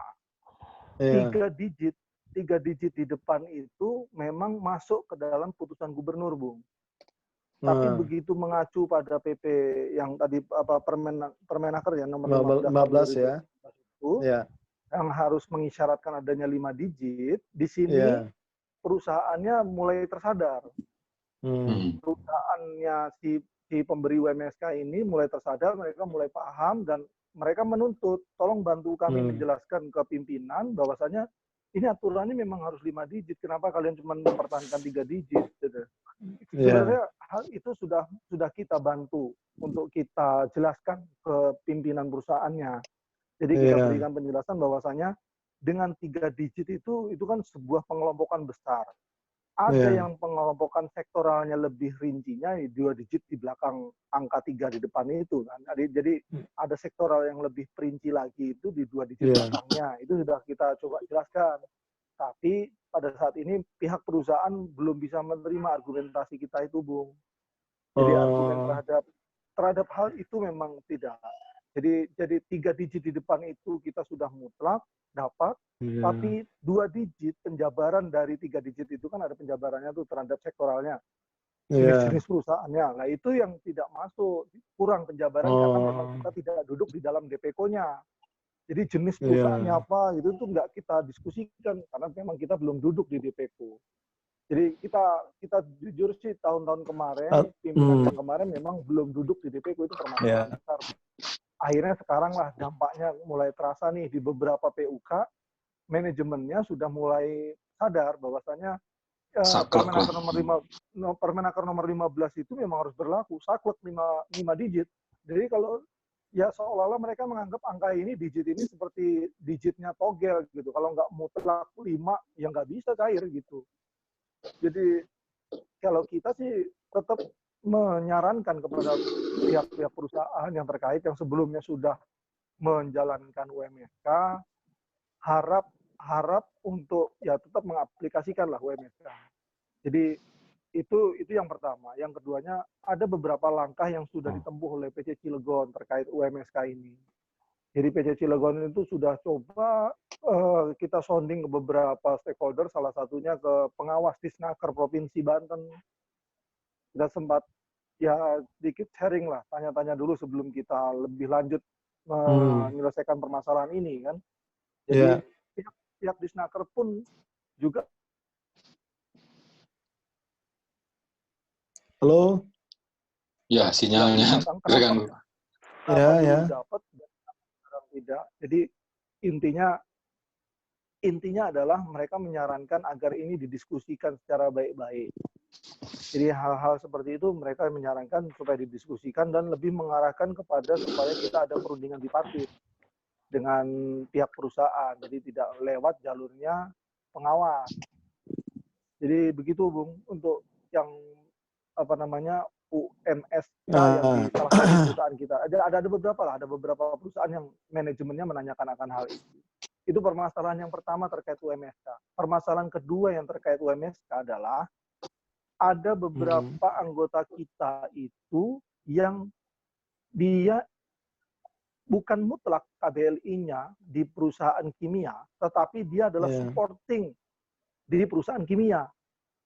3 digit 3 digit di depan itu memang masuk ke dalam putusan gubernur, Bung. Tapi begitu mengacu pada PP yang tadi Permenaker ya nomor 15 ya. itu, yang harus mengisyaratkan adanya 5 digit, di sini perusahaannya mulai tersadar. Perusahaannya si pemberi UMSK ini mulai tersadar, mereka mulai paham dan mereka menuntut, tolong bantu kami menjelaskan ke pimpinan bahwasanya ini aturannya memang harus 5 digit. Kenapa kalian cuma mempertahankan 3 digit? Gitu. Sebenarnya hal itu sudah kita bantu untuk kita jelaskan ke pimpinan perusahaannya. Jadi kita berikan penjelasan bahwasanya dengan 3 digit itu kan sebuah pengelompokan besar. Ada yang pengelompokan sektoralnya lebih rincinya 2 digit di belakang angka 3 di depan itu kan. Jadi ada sektoral yang lebih perinci lagi itu di 2 digit belakangnya. Itu sudah kita coba jelaskan. Tapi pada saat ini pihak perusahaan belum bisa menerima argumentasi kita itu, Bung. Jadi argumen terhadap hal itu memang tidak. Jadi 3 digit di depan itu kita sudah mutlak dapat, tapi 2 digit penjabaran dari 3 digit itu kan ada penjabarannya tuh terhadap sektoralnya, jenis perusahaannya. Nah itu yang tidak masuk, kurang penjabaran karena memang kita tidak duduk di dalam DPK-nya. Jadi jenis perusahaannya apa itu tuh nggak kita diskusikan karena memang kita belum duduk di DPK. Jadi kita jujur sih tahun-tahun kemarin, pimpinan yang kemarin memang belum duduk di DPK, itu permasalahan besar. Akhirnya sekarang lah dampaknya mulai terasa nih di beberapa PUK, manajemennya sudah mulai sadar bahwasanya Permenaker nomor 15 itu memang harus berlaku, saklek 5 digit. Jadi kalau ya seolah-olah mereka menganggap angka ini, digit ini seperti digitnya togel gitu. Kalau nggak mutlak 5, ya nggak bisa cair gitu. Jadi kalau kita sih tetap menyarankan kepada pihak-pihak perusahaan yang terkait yang sebelumnya sudah menjalankan UMSK, harap untuk ya tetap mengaplikasikanlah UMSK. Jadi itu yang pertama. Yang keduanya ada beberapa langkah yang sudah ditempuh oleh PC Cilegon terkait UMSK ini. Jadi PC Cilegon itu sudah coba kita sounding ke beberapa stakeholder, salah satunya ke pengawas Disnaker Provinsi Banten. Kita sempat ya sedikit sharing lah, tanya-tanya dulu sebelum kita lebih lanjut menyelesaikan permasalahan ini kan. Jadi pihak Disnaker pun juga. Halo. Ya, sinyalnya terganggu. Ya. Dapat dan tidak. Jadi intinya adalah mereka menyarankan agar ini didiskusikan secara baik-baik. Jadi hal-hal seperti itu mereka menyarankan supaya didiskusikan dan lebih mengarahkan kepada supaya kita ada perundingan bipartit dengan pihak perusahaan. Jadi tidak lewat jalurnya pengawas. Jadi begitu, Bung, untuk yang UMSK yang di salah satu perusahaan kita. Ada beberapa perusahaan yang manajemennya menanyakan akan hal itu. Itu permasalahan yang pertama terkait UMSK. Permasalahan kedua yang terkait UMSK adalah ada beberapa anggota kita itu yang dia bukan mutlak KBLI-nya di perusahaan kimia, tetapi dia adalah supporting di perusahaan kimia.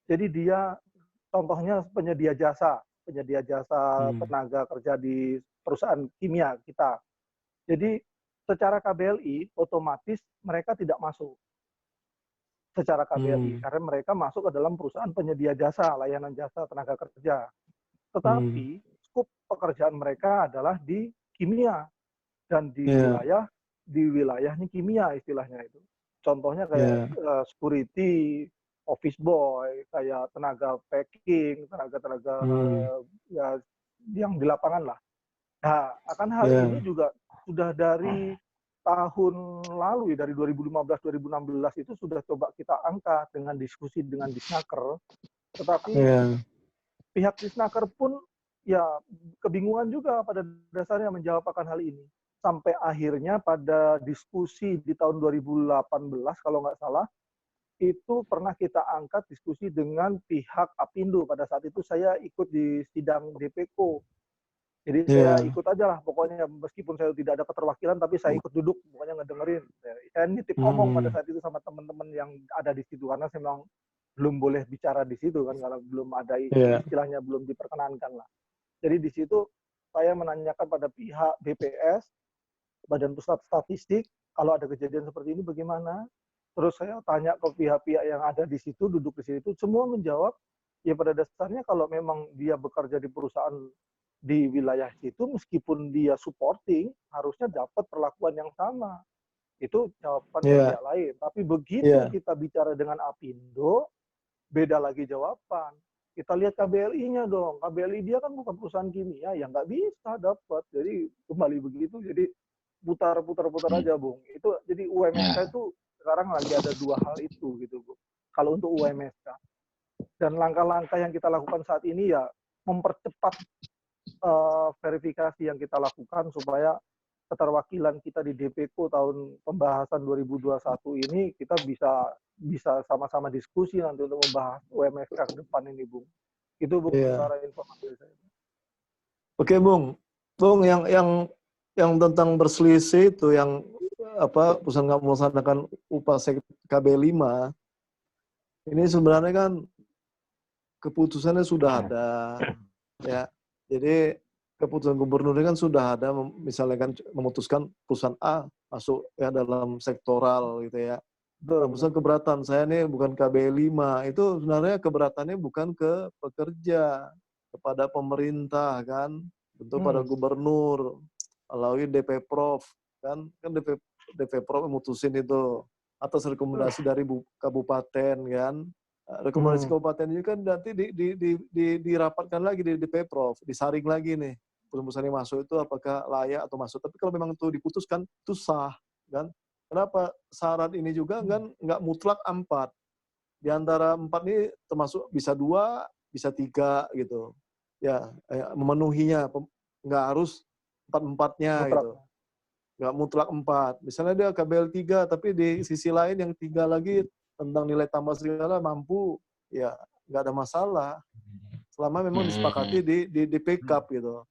Jadi dia contohnya penyedia jasa tenaga kerja di perusahaan kimia kita. Jadi secara KBLI otomatis mereka tidak masuk secara KBLI karena mereka masuk ke dalam perusahaan penyedia jasa, layanan jasa tenaga kerja. Tetapi skup pekerjaan mereka adalah di kimia dan di wilayahnya kimia istilahnya itu. Contohnya kayak security, office boy, kayak tenaga packing, tenaga ya yang di lapangan lah. Nah, akan hal ini juga sudah dari tahun lalu ya, dari 2015-2016 itu sudah coba kita angkat dengan diskusi dengan Disnaker, tetapi pihak Disnaker pun ya kebingungan juga pada dasarnya menjawab akan hal ini. Sampai akhirnya pada diskusi di tahun 2018 kalau nggak salah, itu pernah kita angkat diskusi dengan pihak Apindo. Pada saat itu saya ikut di sidang DPK. Jadi saya ikut aja lah pokoknya, meskipun saya tidak ada keterwakilan tapi saya ikut duduk pokoknya ngedengerin. Saya nitip ngomong pada saat itu sama teman-teman yang ada di situ karena saya memang belum boleh bicara di situ kan karena belum ada istilahnya belum diperkenankan lah. Jadi di situ saya menanyakan pada pihak BPS, Badan Pusat Statistik, kalau ada kejadian seperti ini bagaimana? Terus saya tanya ke pihak-pihak yang ada di situ, duduk di situ, semua menjawab, ya pada dasarnya kalau memang dia bekerja di perusahaan di wilayah situ, meskipun dia supporting, harusnya dapat perlakuan yang sama. Itu jawaban pihak lain. Tapi begitu kita bicara dengan Apindo, beda lagi jawaban. Kita lihat KBLI-nya dong. KBLI dia kan bukan perusahaan kimia, ya nggak bisa dapat. Jadi kembali begitu, jadi putar-putar aja, Bung. Itu jadi UMSK itu sekarang lagi ada dua hal itu gitu, Bu. Kalau untuk UMSK. Dan langkah-langkah yang kita lakukan saat ini ya mempercepat verifikasi yang kita lakukan supaya keterwakilan kita di DPK tahun pembahasan 2021 ini kita bisa sama-sama diskusi nanti untuk membahas UMSK ke depan ini, Bung. Itu Bung secara informasi saya. Oke, Bung. Bung yang tentang berselisih itu yang perusahaan nggak melaksanakan upah KB 5 ini sebenarnya kan keputusannya sudah ada ya. Jadi keputusan gubernur kan sudah ada, misalnya kan memutuskan perusahaan A masuk ya dalam sektoral gitu ya. Perusahaan keberatan saya nih bukan KB 5, itu sebenarnya keberatannya bukan ke pekerja, kepada pemerintah kan, tentu pada gubernur, melalui DP Prof kan DP Prof memutusin itu atas rekomendasi dari kabupaten kan. Rekomendasi kabupaten ini kan nanti dirapatkan lagi di DP Prof, disaring lagi nih perusahaan yang masuk itu apakah layak atau masuk. Tapi kalau memang itu diputuskan itu sah kan. Kenapa syarat ini juga kan nggak mutlak 4. Di antara 4 ini termasuk bisa 2, bisa 3 gitu. Ya, memenuhinya nggak harus 4-4-nya gitu. Nggak mutlak 4. Misalnya dia KBL 3 tapi di sisi lain yang 3 lagi tentang nilai tambah segala mampu, ya nggak ada masalah. Selama memang disepakati di PK gitu.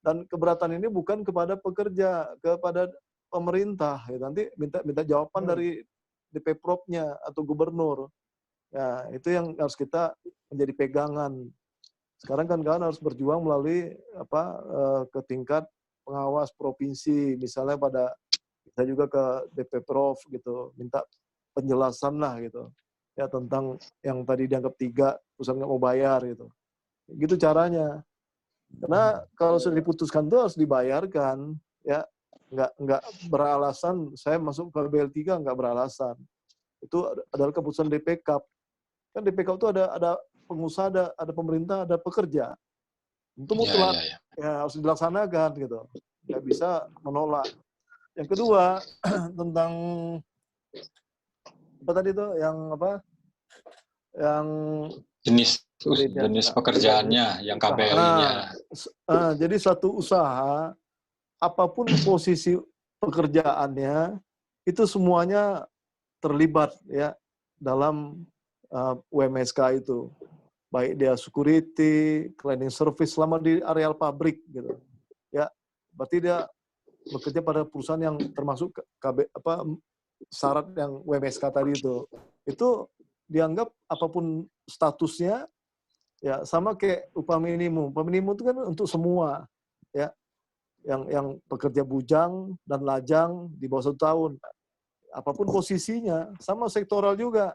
Dan keberatan ini bukan kepada pekerja, kepada pemerintah. Ya, nanti minta jawaban dari DP Prop-nya atau gubernur. Ya, itu yang harus kita menjadi pegangan. Sekarang kan kawan harus berjuang melalui ke tingkat pengawas provinsi, misalnya kita juga ke DP Prof gitu, minta penjelasan lah gitu ya tentang yang tadi dianggap 3 perusahaan nggak mau bayar gitu. Gitu caranya. Karena kalau sudah diputuskan itu harus dibayarkan ya, nggak beralasan saya masuk ke BL 3 nggak beralasan. Itu adalah keputusan DPK. Kan DPK itu ada pengusaha, ada pemerintah, ada pekerja. Itu mutlak ya harus dilaksanakan gitu. Nggak bisa menolak. Yang kedua tentang apa tadi tuh yang jenis pekerjaannya yang KBLI-nya. Jadi satu usaha apapun posisi pekerjaannya itu semuanya terlibat ya dalam UMSK itu, baik dia security, cleaning service selama di areal pabrik gitu ya, berarti dia bekerja pada perusahaan yang termasuk syarat yang UMSK tadi itu dianggap apapun statusnya ya sama kayak upah minimum. Upah minimum itu kan untuk semua ya, yang pekerja bujang dan lajang di bawah 1 tahun, apapun posisinya, sama sektoral juga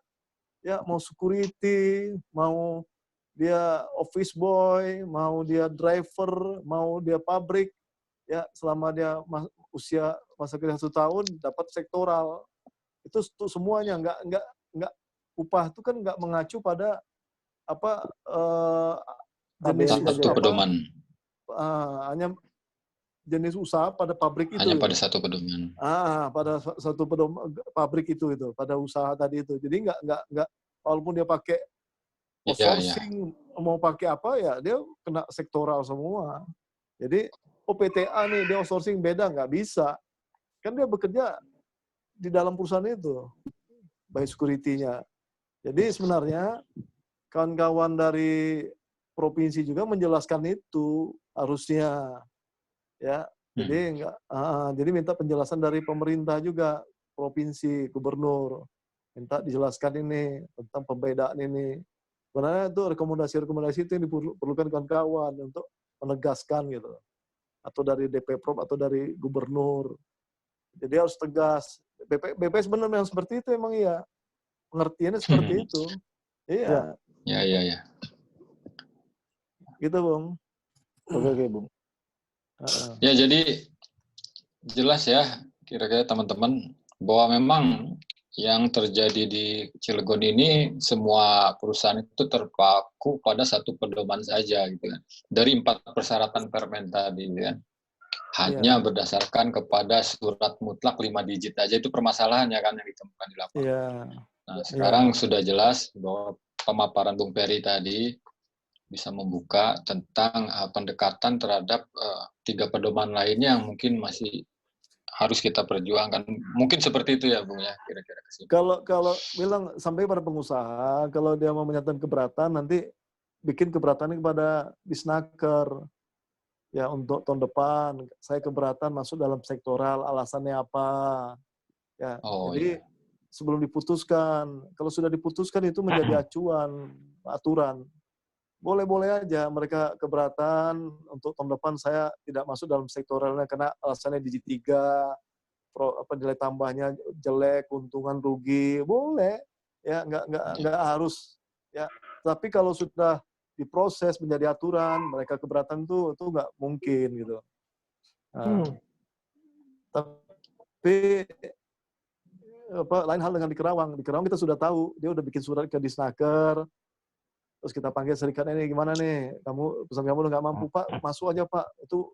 ya, mau security, mau dia office boy, mau dia driver, mau dia pabrik ya, selama dia usia masa kerja 1 tahun dapat sektoral. Itu semuanya nggak upah itu kan nggak mengacu pada jenis satu pedoman. Hanya jenis usaha pada pabrik itu. Hanya pada satu pedoman. Pada satu pedoman pabrik itu pada usaha tadi itu. Jadi nggak walaupun dia pakai outsourcing mau pakai apa ya dia kena sektoral semua. Jadi OPTA nih dia outsourcing beda nggak bisa. Kan dia bekerja di dalam perusahaan itu, baik security-nya. Jadi sebenarnya kawan-kawan dari provinsi juga menjelaskan itu harusnya ya. Jadi jadi minta penjelasan dari pemerintah juga, provinsi, gubernur, minta dijelaskan ini tentang pembedaan ini. Sebenarnya itu rekomendasi-rekomendasi itu yang diperlukan kawan-kawan untuk menegaskan gitu, atau dari DP-Prop atau dari gubernur. Jadi harus tegas. BPS benar memang seperti itu emang iya. Pengertiannya seperti itu. Iya. Ya. Gitu, Bung. Oke, Bung. Ya, jadi jelas ya kira-kira teman-teman bahwa memang yang terjadi di Cilegon ini semua perusahaan itu terpaku pada satu pedoman saja gitu kan. Dari 4 persyaratan permen tadi kan. Hanya berdasarkan kepada surat mutlak 5 digit aja, itu permasalahannya kan yang ditemukan di lapangan. Iya. Nah, sekarang sudah jelas bahwa pemaparan Bung Peri tadi bisa membuka tentang pendekatan terhadap 3 pedoman lainnya yang mungkin masih harus kita perjuangkan. Mungkin seperti itu ya, Bung ya, kira-kira kesimpulan. Kalau bilang sampai pada pengusaha, kalau dia mau menyatakan keberatan, nanti bikin keberatan kepada Disnaker. Ya, untuk tahun depan, saya keberatan masuk dalam sektoral, alasannya apa. Ya, jadi sebelum diputuskan, kalau sudah diputuskan itu menjadi acuan, aturan. Boleh-boleh aja mereka keberatan untuk tahun depan saya tidak masuk dalam sektoralnya karena alasannya digit 3, nilai tambahnya jelek, keuntungan rugi, boleh. Ya, nggak harus. Ya, tapi kalau sudah diproses menjadi aturan, mereka keberatan itu nggak mungkin gitu. Nah, tapi lain hal dengan di Kerawang. Di Kerawang kita sudah tahu, dia udah bikin surat ke Disnaker, terus kita panggil serikat ini gimana nih, perusahaan kamu udah nggak mampu Pak, masuk aja Pak, itu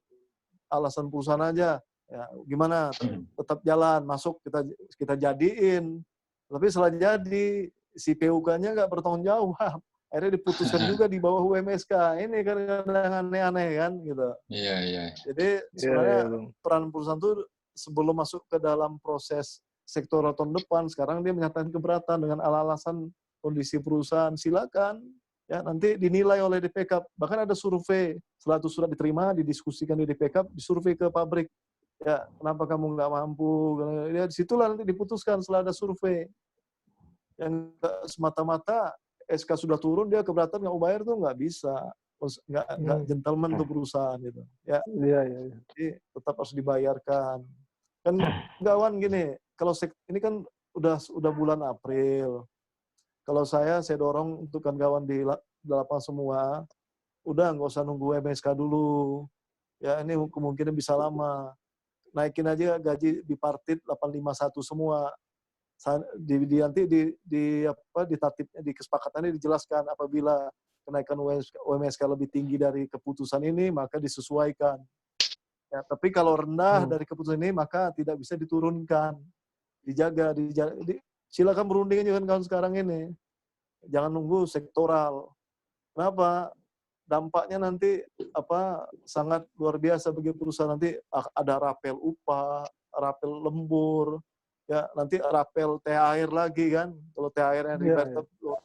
alasan perusahaan aja, ya gimana, tetap jalan, masuk kita jadiin, tapi setelah jadi si PUK-nya nggak bertanggung jawab, akhirnya diputuskan juga di bawah UMSK, ini kan kadang aneh-aneh kan gitu. Iya. Jadi sebenarnya peran perusahaan itu sebelum masuk ke dalam proses sektoral tahun depan, sekarang dia menyatakan keberatan dengan alasan kondisi perusahaan, silakan. Ya, nanti dinilai oleh DPK. Bahkan ada survei. Setelah itu surat diterima, didiskusikan di DPK, disurvei ke pabrik. Ya, kenapa kamu nggak mampu? Ya, disitulah nanti diputuskan setelah ada survei. Yang semata-mata SK sudah turun, dia keberatan nggak mau bayar tuh nggak bisa. Nggak gentleman tuh perusahaan gitu. Ya, jadi tetap harus dibayarkan. Kan kawan gini, kalau ini kan udah bulan April. Kalau saya dorong untuk kawan-kawan di lapangan semua, udah nggak usah nunggu MSK dulu. Ya ini kemungkinan bisa lama. Naikin aja gaji bipartit 851 semua. Nanti di kesepakatannya dijelaskan apabila kenaikan UMSK lebih tinggi dari keputusan ini, maka disesuaikan. Ya, tapi kalau rendah dari keputusan ini, maka tidak bisa diturunkan. Dijaga. Silakan berunding aja kan sekarang ini. Jangan nunggu sektoral. Kenapa? Dampaknya nanti sangat luar biasa bagi perusahaan. Nanti ada rapel upah, rapel lembur, ya nanti rapel THR lagi kan. Kalau THR-nya dibayar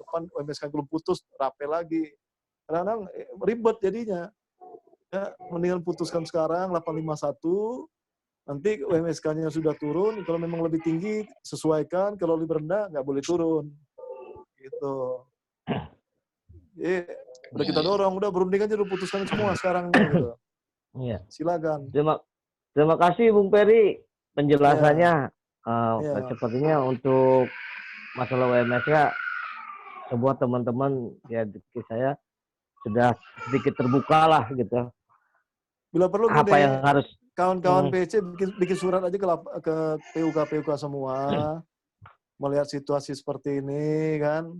depan UMSK belum putus, rapel lagi. Kadang-kadang ribet jadinya. Ya, mendingan putuskan sekarang 851, nanti UMSK-nya sudah turun, kalau memang lebih tinggi sesuaikan, kalau lebih rendah nggak boleh turun. Gitu. Jadi udah kita dorong, udah berunding aja, udah putuskan semua sekarang gitu. Iya. Silakan. Terima kasih Bung Peri penjelasannya. Sepertinya untuk masalah UMSK semua teman-teman ya saya sudah sedikit terbuka lah gitu. Bila perlu apa yang harus kawan-kawan PC bikin surat aja ke PUK semua, melihat situasi seperti ini kan.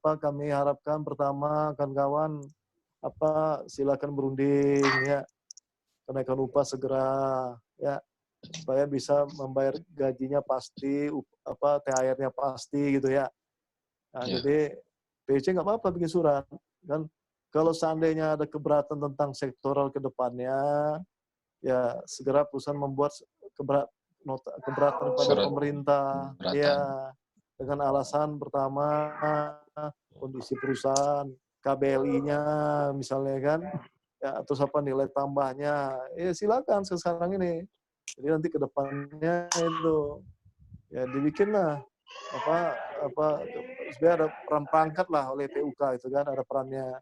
Kami harapkan pertama kawan-kawan silakan berunding ya, kenaikan upah segera ya, supaya bisa membayar gajinya pasti, THR-nya pasti gitu ya. Nah, jadi PC nggak apa-apa bikin surat kan. Kalau seandainya ada keberatan tentang sektoral ke depannya, ya segera perusahaan membuat keberatan pada pemerintah. Ya, dengan alasan pertama kondisi perusahaan, KBLI-nya misalnya kan, ya terus apa nilai tambahnya, ya silakan sekarang ini. Jadi nanti ke depannya itu ya dibikinlah apa supaya ada peran perangkat lah oleh PUK itu kan, ada perannya.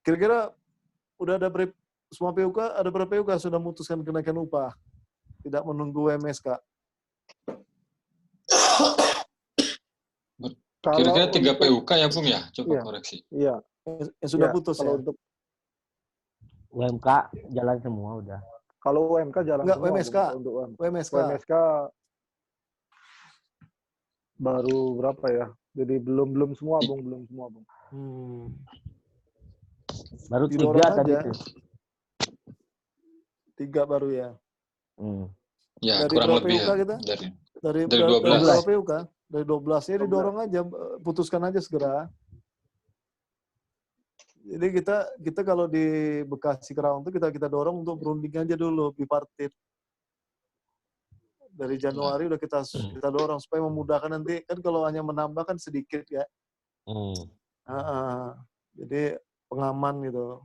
Kira-kira udah ada semua PUK, ada berapa PUK sudah memutuskan kenaikan upah, tidak menunggu WMSK? Kira-kira 3 PUK ya Bung ya? Coba iya, koreksi. Iya. Yang sudah Iya, putus kalau ya? untuk UMK jalan semua udah. kalau UMK jalan Enggak, semua. WMSK. Bung. Kalau untuk WMSK. WMSK baru berapa ya? Jadi belum semua, Bung, belum semua, Bung. Baru Didorong 3 tadi aja. tuh. 3 baru ya. Ya, Dari kurang berapa lebih PUK ya. kita? Dari Dari 12. berapa PUK? Dari 12 ya didorong aja, putuskan aja segera. Jadi kita kalau di Bekasi Kerawang itu kita dorong untuk berunding aja dulu bipartit. Dari Januari udah kita dorong supaya memudahkan nanti, kan kalau hanya menambah kan sedikit ya. Jadi pengaman gitu.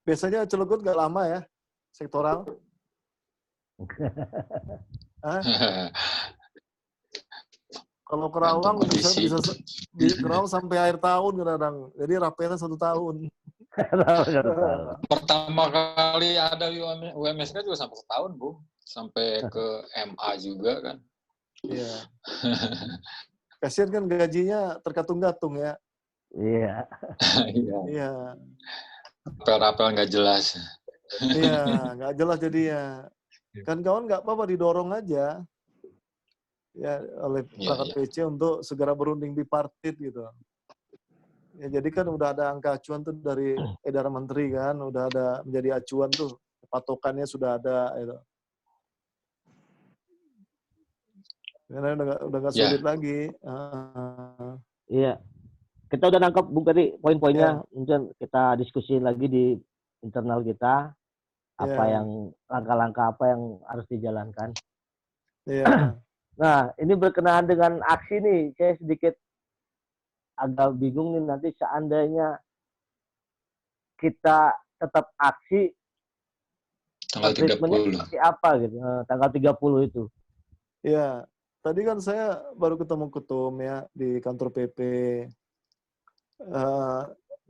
Biasanya Cilegon nggak lama ya sektoral. Kalau Kerawang bisa Kerawang sampai akhir tahun kadang. Jadi rapetnya 1 tahun. Pertama kali ada UMSK juga sampai setahun, Bu. Sampai ke MA juga kan. Iya. Kasian kan gajinya terkatung-katung ya. Iya. Iya. Rapel nggak jelas. Iya, nggak jelas jadinya. Kan kawan nggak apa-apa didorong aja ya oleh perangkat PC untuk segera berunding bipartit gitu. Ya jadi kan udah ada angka acuan tuh dari edaran menteri kan, udah ada menjadi acuan tuh, patokannya sudah ada gitu. Karena udah nggak sulit lagi. Iya. Kita udah nangkep Bung Peri poin-poinnya, mungkin kita diskusi lagi di internal kita apa yang langkah-langkah apa yang harus dijalankan. Iya. Nah, ini berkenaan dengan aksi nih, saya sedikit agak bingung nih nanti seandainya kita tetap aksi tanggal 30 seperti apa gitu, tanggal 30 itu. Iya. Tadi kan saya baru ketemu ketum ya di kantor PP.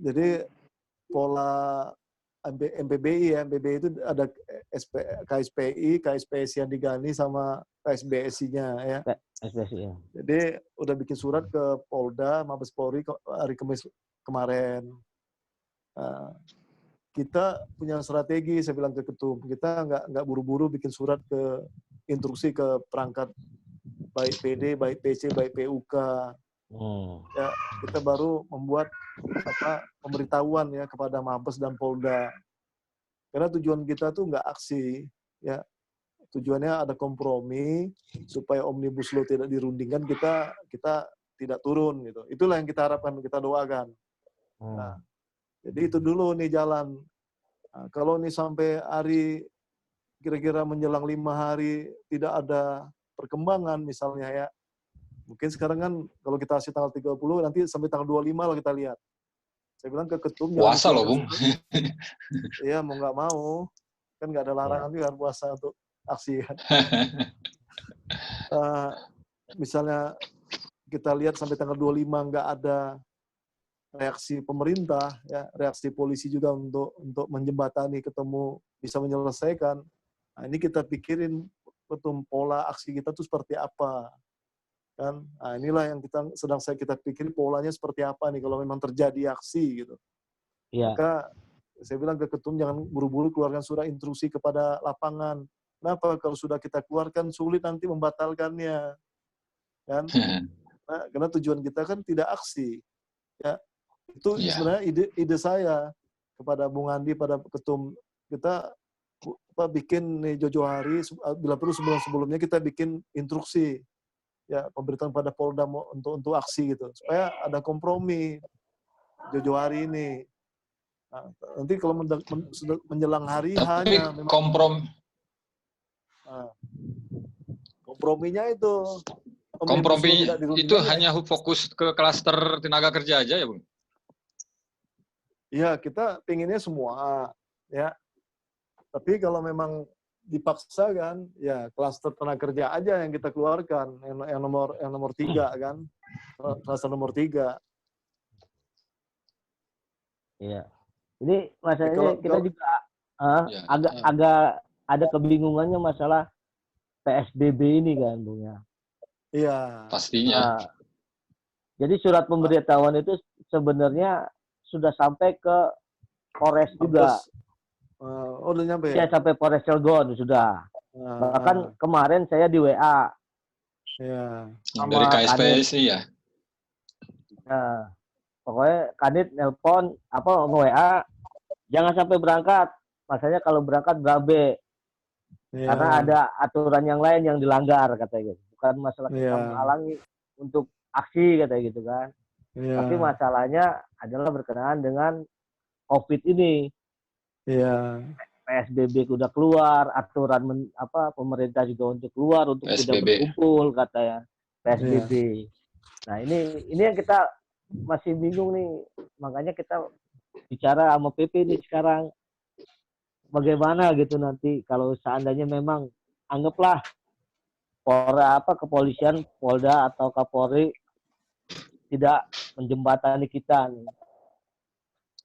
Jadi pola MPBI ya, MPBI itu ada KSPI, KSPSI yang diganti sama KSBSI-nya ya. KSBSI ya. Jadi udah bikin surat ke Polda, Mabes Polri hari Kamis kemarin. Kita punya strategi, saya bilang ke ketum. Kita nggak buru-buru bikin surat ke instruksi ke perangkat baik PD, baik PC, baik PUK. Ya, kita baru membuat pemberitahuan ya kepada Mabes dan Polda. Karena tujuan kita tuh nggak aksi, ya. Tujuannya ada kompromi supaya omnibus law tidak dirundingkan, kita tidak turun gitu. Itulah yang kita harapkan, kita doakan. Nah, jadi itu dulu nih jalan. Nah, kalau ini sampai hari kira-kira menjelang 5 hari tidak ada perkembangan misalnya ya. Mungkin sekarang kan kalau kita kasih tanggal 30 nanti sampai tanggal 25 lah kita lihat. Saya bilang ke ketum puasa loh, Bung. Iya, mau nggak mau. Kan nggak ada larangan juga puasa untuk aksi kan. Misalnya kita lihat sampai tanggal 25 nggak ada reaksi pemerintah, ya, reaksi polisi juga untuk menjembatani ketemu bisa menyelesaikan. Nah, ini kita pikirin ketum pola aksi kita tuh seperti apa. Kan? Nah, inilah yang kita pikirin polanya seperti apa nih kalau memang terjadi aksi gitu. Ya. Maka saya bilang ke ketum jangan buru-buru keluarkan surat instruksi kepada lapangan. Kenapa? Kalau sudah kita keluarkan sulit nanti membatalkannya, kan? Nah, karena tujuan kita kan tidak aksi, ya. Itu sebenarnya ide saya kepada Bung Andi, pada ketum kita bikin nih Jojo Hari, bila perlu sebelumnya kita bikin instruksi, ya pemberitaan pada Polda untuk aksi gitu, supaya ada kompromi Jojo Hari ini. Nah, nanti kalau menjelang hari hanya komprominya itu. Kompromi itu hanya fokus ke klaster tenaga kerja aja ya, Bung? Ya, kita pinginnya semua, ya. Tapi kalau memang dipaksa kan, ya klaster tenaga kerja aja yang kita keluarkan, yang nomor 3 kan, klaster nomor 3. Iya. Ini masalahnya Kalau- kita kalau- juga agak ada kebingungannya masalah PSBB ini kan, Bung ya. Iya. Pastinya. Jadi surat pemberitahuan itu sebenarnya sudah sampai ke Polres juga. Udah nyampe Ya, ya? sampai Polres Cilegon sudah. Bahkan kemarin saya di WA. Ya. Dari KSPSI ya. Nah, pokoknya Kadit nelpon WA, jangan sampai berangkat. Masanya kalau berangkat berabe. Ya. Karena ada aturan yang lain yang dilanggar katanya gitu. Bukan masalah kita Ya. menghalangi untuk aksi katanya gitu kan. Ya. Tapi masalahnya adalah berkenaan dengan COVID ini. Iya. PSBB udah keluar, aturan pemerintah juga untuk keluar untuk tidak PSBB. berkumpul katanya PSBB. Nah ini yang kita masih bingung nih, makanya kita bicara sama PP nih sekarang bagaimana gitu nanti kalau seandainya memang anggaplah kepolisian, Polda atau Kapolri tidak menjembatani kita nih.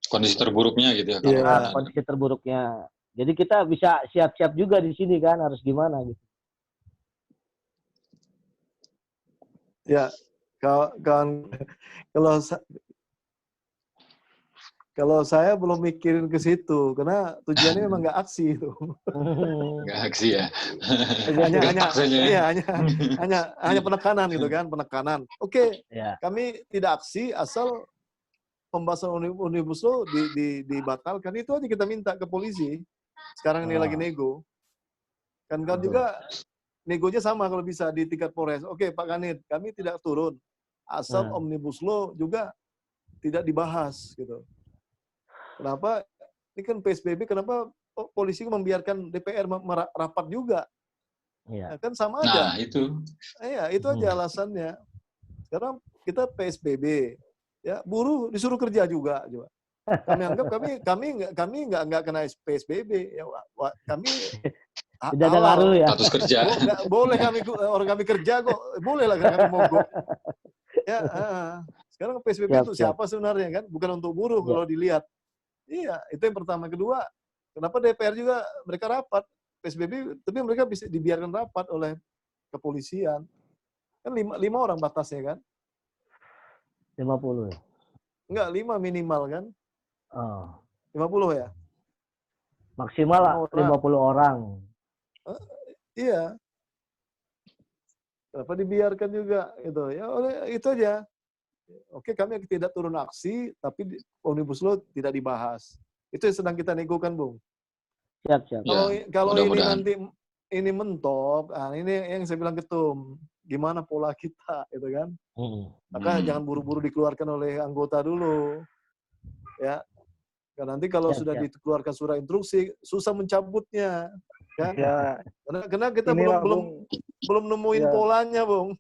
Kondisi terburuknya gitu ya. Iya. Kondisi terburuknya. Jadi kita bisa siap-siap juga di sini kan, harus gimana gitu. Ya, kalau saya belum mikirin ke situ, karena tujuannya memang nggak aksi itu. Nggak aksi ya. hanya penekanan gitu kan, penekanan. Oke, Ya. kami tidak aksi asal pembahasan Omnibus Law dibatalkan. Itu aja kita minta ke polisi. Sekarang ini lagi nego. Kan juga negonya sama kalau bisa di tingkat Polres. Oke, Pak Kanit, kami tidak turun asal Omnibus Law juga tidak dibahas gitu. Kenapa? Ini kan PSBB, kenapa polisi membiarkan DPR rapat juga? Iya. Kan sama aja. Nah, itu. Iya, itu aja alasannya. Sekarang kita PSBB, ya buruh disuruh kerja juga. Kami anggap kami nggak kena PSBB. Ya, kami tidak ada ngaruh ya. Status kerja. Boleh orang kami kerja kok, boleh lah kami mogok. Ya, sekarang PSBB itu siapa sebenarnya kan? Bukan untuk buruh kalau dilihat. Iya, itu yang pertama. Kedua, kenapa DPR juga mereka rapat PSBB, tapi mereka bisa dibiarkan rapat oleh kepolisian. Kan 5 orang batasnya kan? 50 ya? Enggak, 5 minimal kan? 50 ya? Maksimal 50 orang. Iya. Kenapa dibiarkan juga gitu? Ya itu aja. Oke, kami tidak turun aksi, tapi Omnibus Law tidak dibahas. Itu yang sedang kita negokan, Bung. Siap. Kalau ini nanti ini mentok, ini yang saya bilang ketum, gimana pola kita, gitu kan? Maka jangan buru-buru dikeluarkan oleh anggota dulu, ya. Karena nanti kalau sudah dikeluarkan surat instruksi, susah mencabutnya, kan? Ya. Karena kita belum nemuin polanya, Bung.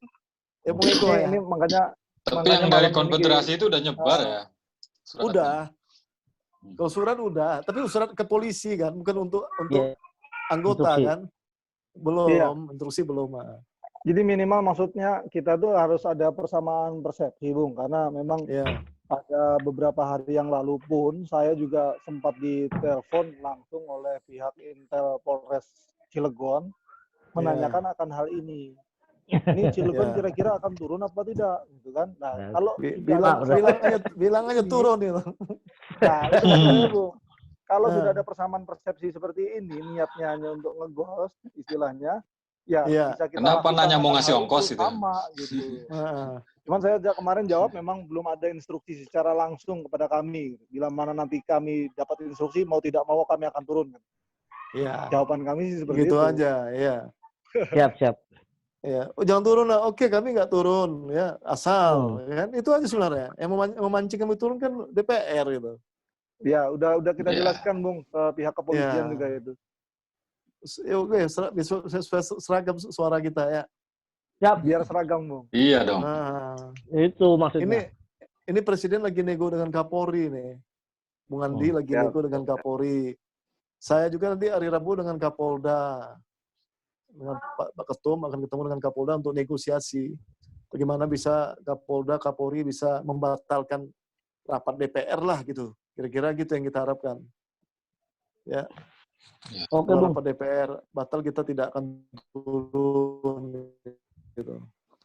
Ya, Bung Eko ya. Ini makanya. Tapi yang dari konfederasi itu udah nyebar ya? Suratnya. Udah. Kalau surat udah, tapi surat ke polisi kan, bukan untuk anggota instruksi. Kan? Belum, instruksi belum. Jadi minimal maksudnya kita tuh harus ada persamaan persepsi, Bung, karena memang ada beberapa hari yang lalu pun saya juga sempat ditelepon langsung oleh pihak Intel Polres Cilegon menanyakan akan hal ini. Ini Cilegon kira-kira akan turun apa tidak, gitu kan? Nah, kalau bilang aja turun itu. Nah, itu maksudnya, Bu. Kalau sudah ada persamaan persepsi seperti ini, niatnya hanya untuk ngegos, istilahnya, bisa kita. Kenapa nanya mau ngasih ongkos itu? Sama, gitu. Cuman saya kemarin jawab memang belum ada instruksi secara langsung kepada kami. Bila mana nanti kami dapat instruksi, mau tidak mau kami akan turun. Iya. Jawaban kami sih seperti gitu itu. Aja, ya. Siap. Ya, jangan turun lah. Oke, kami nggak turun, ya asal, kan itu aja sebenarnya. Yang memancing kami turun kan DPR gitu. Ya, udah kita jelaskan, Bung, ke pihak kepolisian juga itu. Ya, oke, seragam suara kita ya. Siap. Biar seragam, Bung. Iya dong. Nah, itu maksudnya. Ini presiden lagi nego dengan Kapolri nih. Bung Andi lagi nego dengan Kapolri. Saya juga nanti hari Rabu dengan Kapolda. Dengan Pak Ketum akan ketemu dengan Kapolda untuk negosiasi. Bagaimana bisa Kapolda, Kapolri bisa membatalkan rapat DPR lah gitu. Kira-kira gitu yang kita harapkan. Ya. Oke, Bung. Rapat DPR batal, kita tidak akan turun gitu.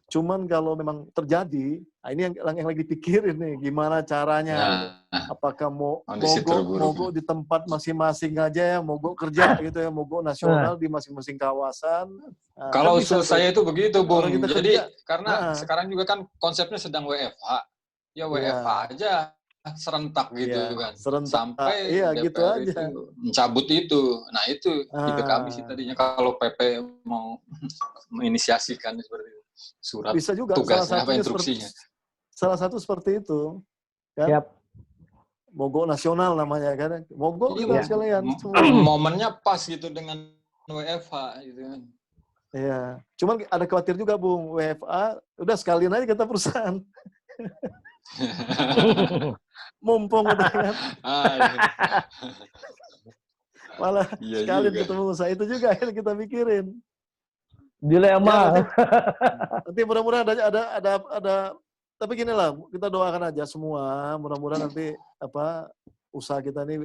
Cuman kalau memang terjadi, nah ini yang lagi dipikirin nih, gimana caranya? Apakah mogok di tempat masing-masing aja ya, mogok kerja gitu ya, mogok nasional di masing-masing kawasan. Nah, kalau kan usul saya itu begitu, Bung. Jadi kerja, karena sekarang juga kan konsepnya sedang WFH, ya WFH aja serentak gitu kan, serentak. sampai DPR gitu aja. itu mencabut itu. Nah itu ide kami sih tadinya kalau PP mau menginisiasikan seperti itu. Surat bisa juga tugasnya apa instruksinya. Salah satu seperti itu kan. Siap. Mogok nasional namanya kan. Mogok kita sekalian. Momennya pas gitu dengan WFH gitu kan. Iya. Cuman ada khawatir juga, Bung. WFA udah sekalian aja kita perusahaan. Mumpung gitu kan. Malah sekalian ketemu usaha itu juga yang kita pikirin. Dilema. Nanti mudah-mudahan ada tapi gini lah, kita doakan aja semua, mudah-mudahan nanti usaha kita ini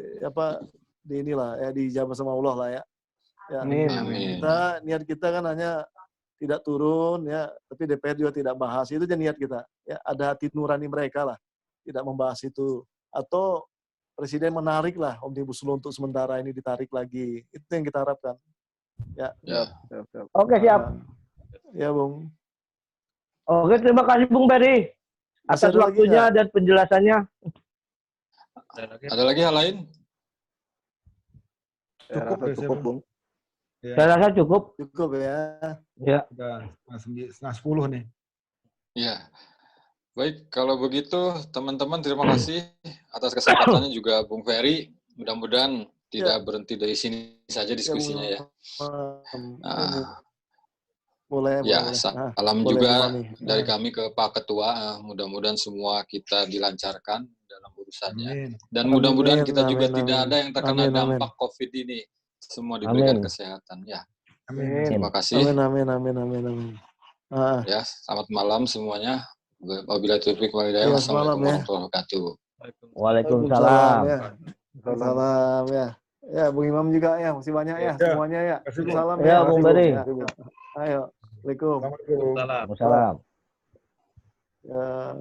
di inilah ya, dijabah sama Allah lah ya. Amin. Niat kita kan hanya tidak turun ya, tapi DPR juga tidak bahas, itu aja niat kita. Ya, ada hati nurani mereka lah, tidak membahas itu. Atau Presiden menarik lah Omnibus Law untuk sementara ini, ditarik lagi. Itu yang kita harapkan. Ya. Oke, siap. Ya, Bung. Oke, terima kasih Bung Ferry atas waktunya dan penjelasannya. Ada lagi hal lain? Cukup, Bung. Saya rasa cukup. Cukup ya. Ya. Udah setengah 10 nih. Iya. Baik, kalau begitu teman-teman terima kasih atas kesempatannya juga Bung Ferry. Mudah-mudahan tidak berhenti dari sini saja diskusinya ya. Boleh. Salam juga dari kami ke Pak Ketua. Mudah-mudahan semua kita dilancarkan dalam urusannya. Dan mudah-mudahan kita juga tidak ada yang terkena dampak COVID ini. Semua diberikan kesehatan ya. Amin. Terima kasih. Amin. Ya, selamat malam semuanya. Wabillahi taufiq wal hidayah. Wassalamualaikum warahmatullahi wabarakatuh. Waalaikumsalam. Salam ya. Ya, Bung Imam juga ya, masih banyak ya semuanya ya. Salam ya, Bung Ferry. Ayo. Assalamualaikum. Waalaikumsalam. Ya.